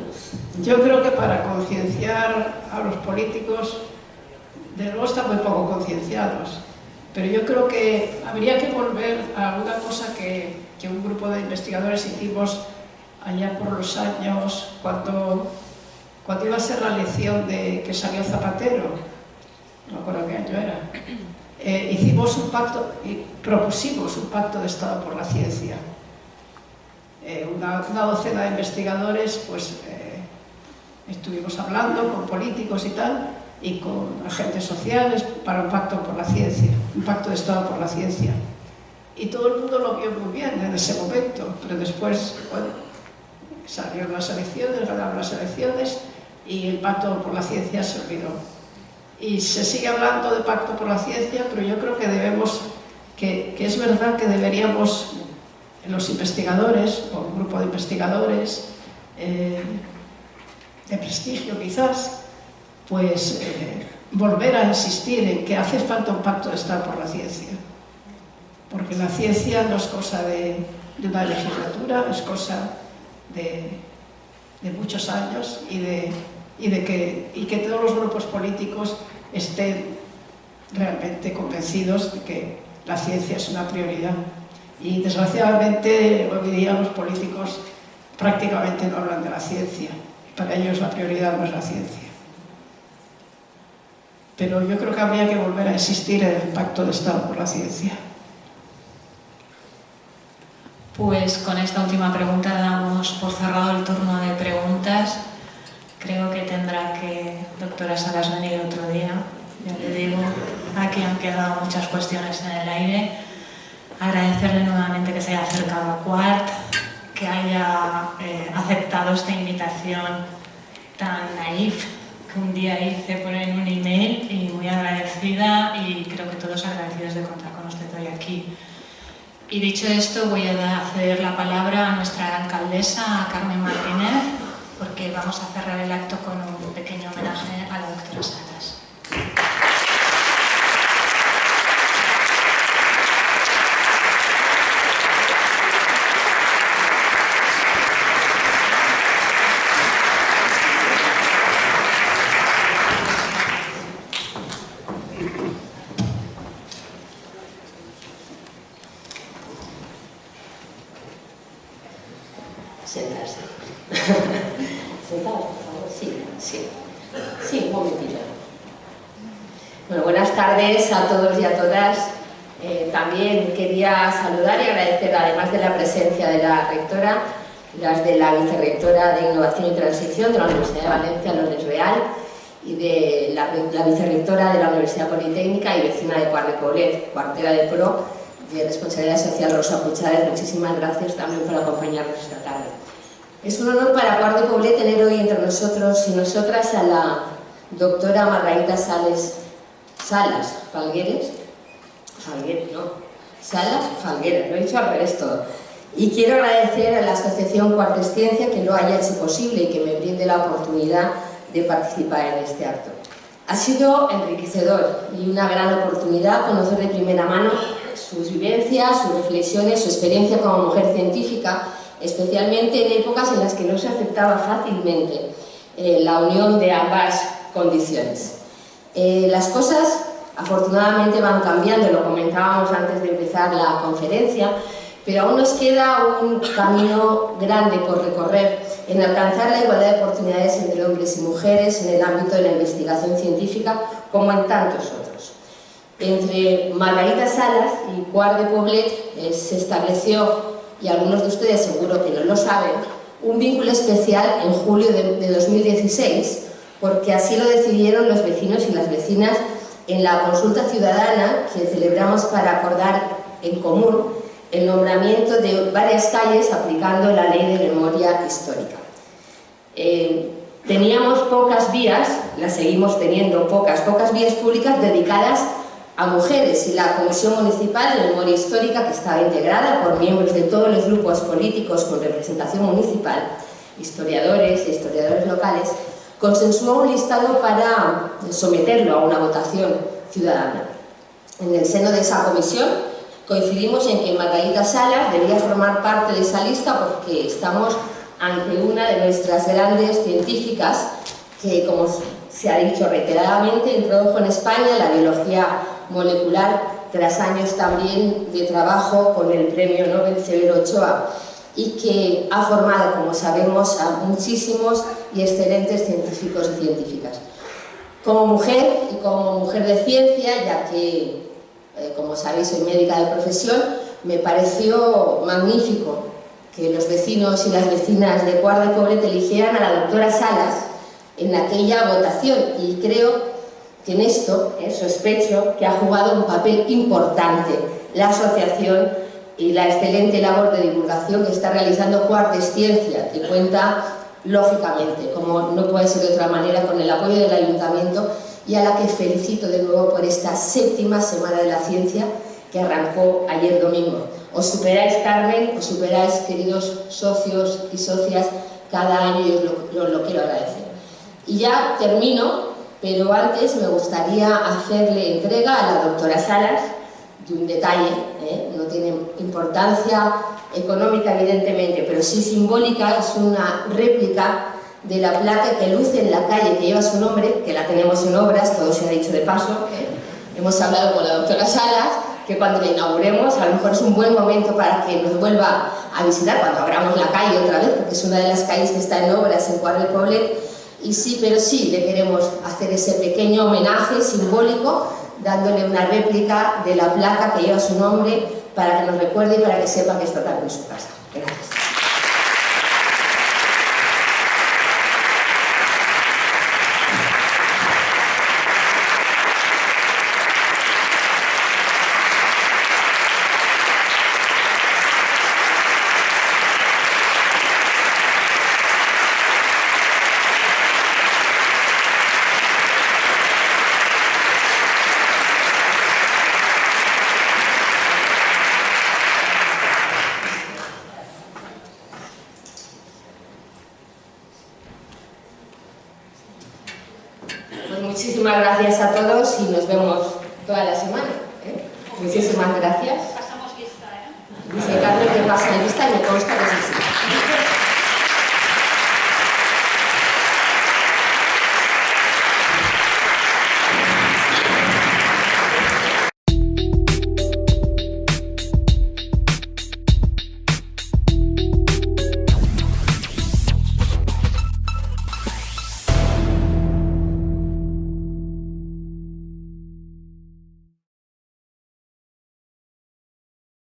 S2: Yo creo que para concienciar a los políticos, de luego están muy poco concienciados, pero yo creo que habría que volver a una cosa que un grupo de investigadores hicimos allá por los años, cuando iba a ser la elección de que salió Zapatero, no me acuerdo qué año era, hicimos un pacto y propusimos un pacto de Estado por la ciencia. Una docena de investigadores, pues estuvimos hablando con políticos y tal, y con agentes sociales para un pacto por la ciencia, un pacto de Estado por la ciencia. Y todo el mundo lo vio muy bien en ese momento, pero después, bueno, salieron las elecciones, ganaron las elecciones y el pacto por la ciencia se olvidó. Y se sigue hablando de pacto por la ciencia, pero yo creo que que es verdad que deberíamos, los investigadores, o un grupo de investigadores de prestigio quizás, pues volver a insistir en que hace falta un pacto de Estado por la ciencia. Porque la ciencia no es cosa de una legislatura, es cosa de muchos años y que todos los grupos políticos estén realmente convencidos de que la ciencia es una prioridad. Y desgraciadamente hoy día los políticos prácticamente no hablan de la ciencia. Para ellos la prioridad no es la ciencia. Pero yo creo que habría que volver a insistir en el pacto de Estado por la ciencia.
S1: Pues con esta última pregunta damos por cerrado el turno de preguntas. Creo que tendrá que, doctora Salas, venir otro día. Ya le digo, aquí han quedado muchas cuestiones en el aire. Agradecerle nuevamente que se haya acercado a Quart, que haya aceptado esta invitación tan naif que un día hice por en un email, y muy agradecida, y creo que todos agradecidos de contar con usted hoy aquí. Y dicho esto, voy a ceder la palabra a nuestra alcaldesa, a Carmen Martínez, porque vamos a cerrar el acto con un pequeño homenaje a la doctora Salas.
S12: Sentarse. Sentados, por favor. Sí, un momentito. Bueno, buenas tardes a todos y a todas. También quería saludar y agradecer, además de la presencia de la rectora, las de la vicerrectora de Innovación y Transición de la Universidad de Valencia, Lourdes Real, y de la vicerrectora de la Universidad Politécnica y vecina de Quart de Poblet, cuartera de Pro, de Responsabilidad Social, Rosa Puchades. Muchísimas gracias también por acompañarnos esta tarde. Es un honor para Quart de Poblet tener hoy entre nosotros y nosotras a la doctora Margarita Salas Falgueres. Salas Falgueres, lo he dicho al revés todo. Y quiero agradecer a la Asociación Quartesciencia que lo haya hecho posible y que me brinde la oportunidad de participar en este acto. Ha sido enriquecedor y una gran oportunidad conocer de primera mano sus vivencias, sus reflexiones, su experiencia como mujer científica, especialmente en épocas en las que no se aceptaba fácilmente la unión de ambas condiciones. Las cosas afortunadamente van cambiando, lo comentábamos antes de empezar la conferencia, pero aún nos queda un camino grande por recorrer en alcanzar la igualdad de oportunidades entre hombres y mujeres en el ámbito de la investigación científica, como en tantos otros. Entre Margarita Salas y Quart de Poblet se estableció, y algunos de ustedes seguro que no lo saben, un vínculo especial en julio de 2016, porque así lo decidieron los vecinos y las vecinas en la consulta ciudadana que celebramos para acordar en común el nombramiento de varias calles aplicando la Ley de Memoria Histórica. Teníamos pocas vías, las seguimos teniendo, pocas vías públicas dedicadas a mujeres, y la Comisión Municipal de Memoria Histórica, que estaba integrada por miembros de todos los grupos políticos con representación municipal, historiadores e historiadores locales, consensuó un listado para someterlo a una votación ciudadana. En el seno de esa comisión coincidimos en que Margarita Salas debía formar parte de esa lista porque estamos ante una de nuestras grandes científicas que, como se ha dicho reiteradamente, introdujo en España la biología molecular tras años también de trabajo con el premio Nobel Severo Ochoa, y que ha formado, como sabemos, a muchísimos y excelentes científicos y científicas. Como mujer y como mujer de ciencia, ya que, como sabéis, soy médica de profesión, me pareció magnífico que los vecinos y las vecinas de Quart de Poblet eligieran a la doctora Salas en aquella votación, y creo que en esto sospecho que ha jugado un papel importante la asociación y la excelente labor de divulgación que está realizando Quart es Ciencia, que cuenta, lógicamente, como no puede ser de otra manera, con el apoyo del Ayuntamiento, y a la que felicito de nuevo por esta 7ª Semana de la Ciencia que arrancó ayer domingo. Os superáis, Carmen, os superáis, queridos socios y socias, cada año, y os lo quiero agradecer. Y ya termino, pero antes me gustaría hacerle entrega a la doctora Salas de un detalle, no tiene importancia económica evidentemente, pero sí simbólica. Es una réplica de la placa que luce en la calle que lleva su nombre, que la tenemos en obras, todo se ha dicho de paso. Hemos hablado con la doctora Salas, que cuando la inauguremos a lo mejor es un buen momento para que nos vuelva a visitar cuando abramos la calle otra vez, porque es una de las calles que está en obras en Quart de Poblet. Y sí, pero sí le queremos hacer ese pequeño homenaje simbólico, dándole una réplica de la placa que lleva su nombre, para que nos recuerde y para que sepa que está también en su casa. Gracias. Muchísimas gracias a todos y nos vemos toda la semana. Muchísimas gracias.
S1: Pasamos lista,
S12: Dice Carmen que pasa lista y me consta que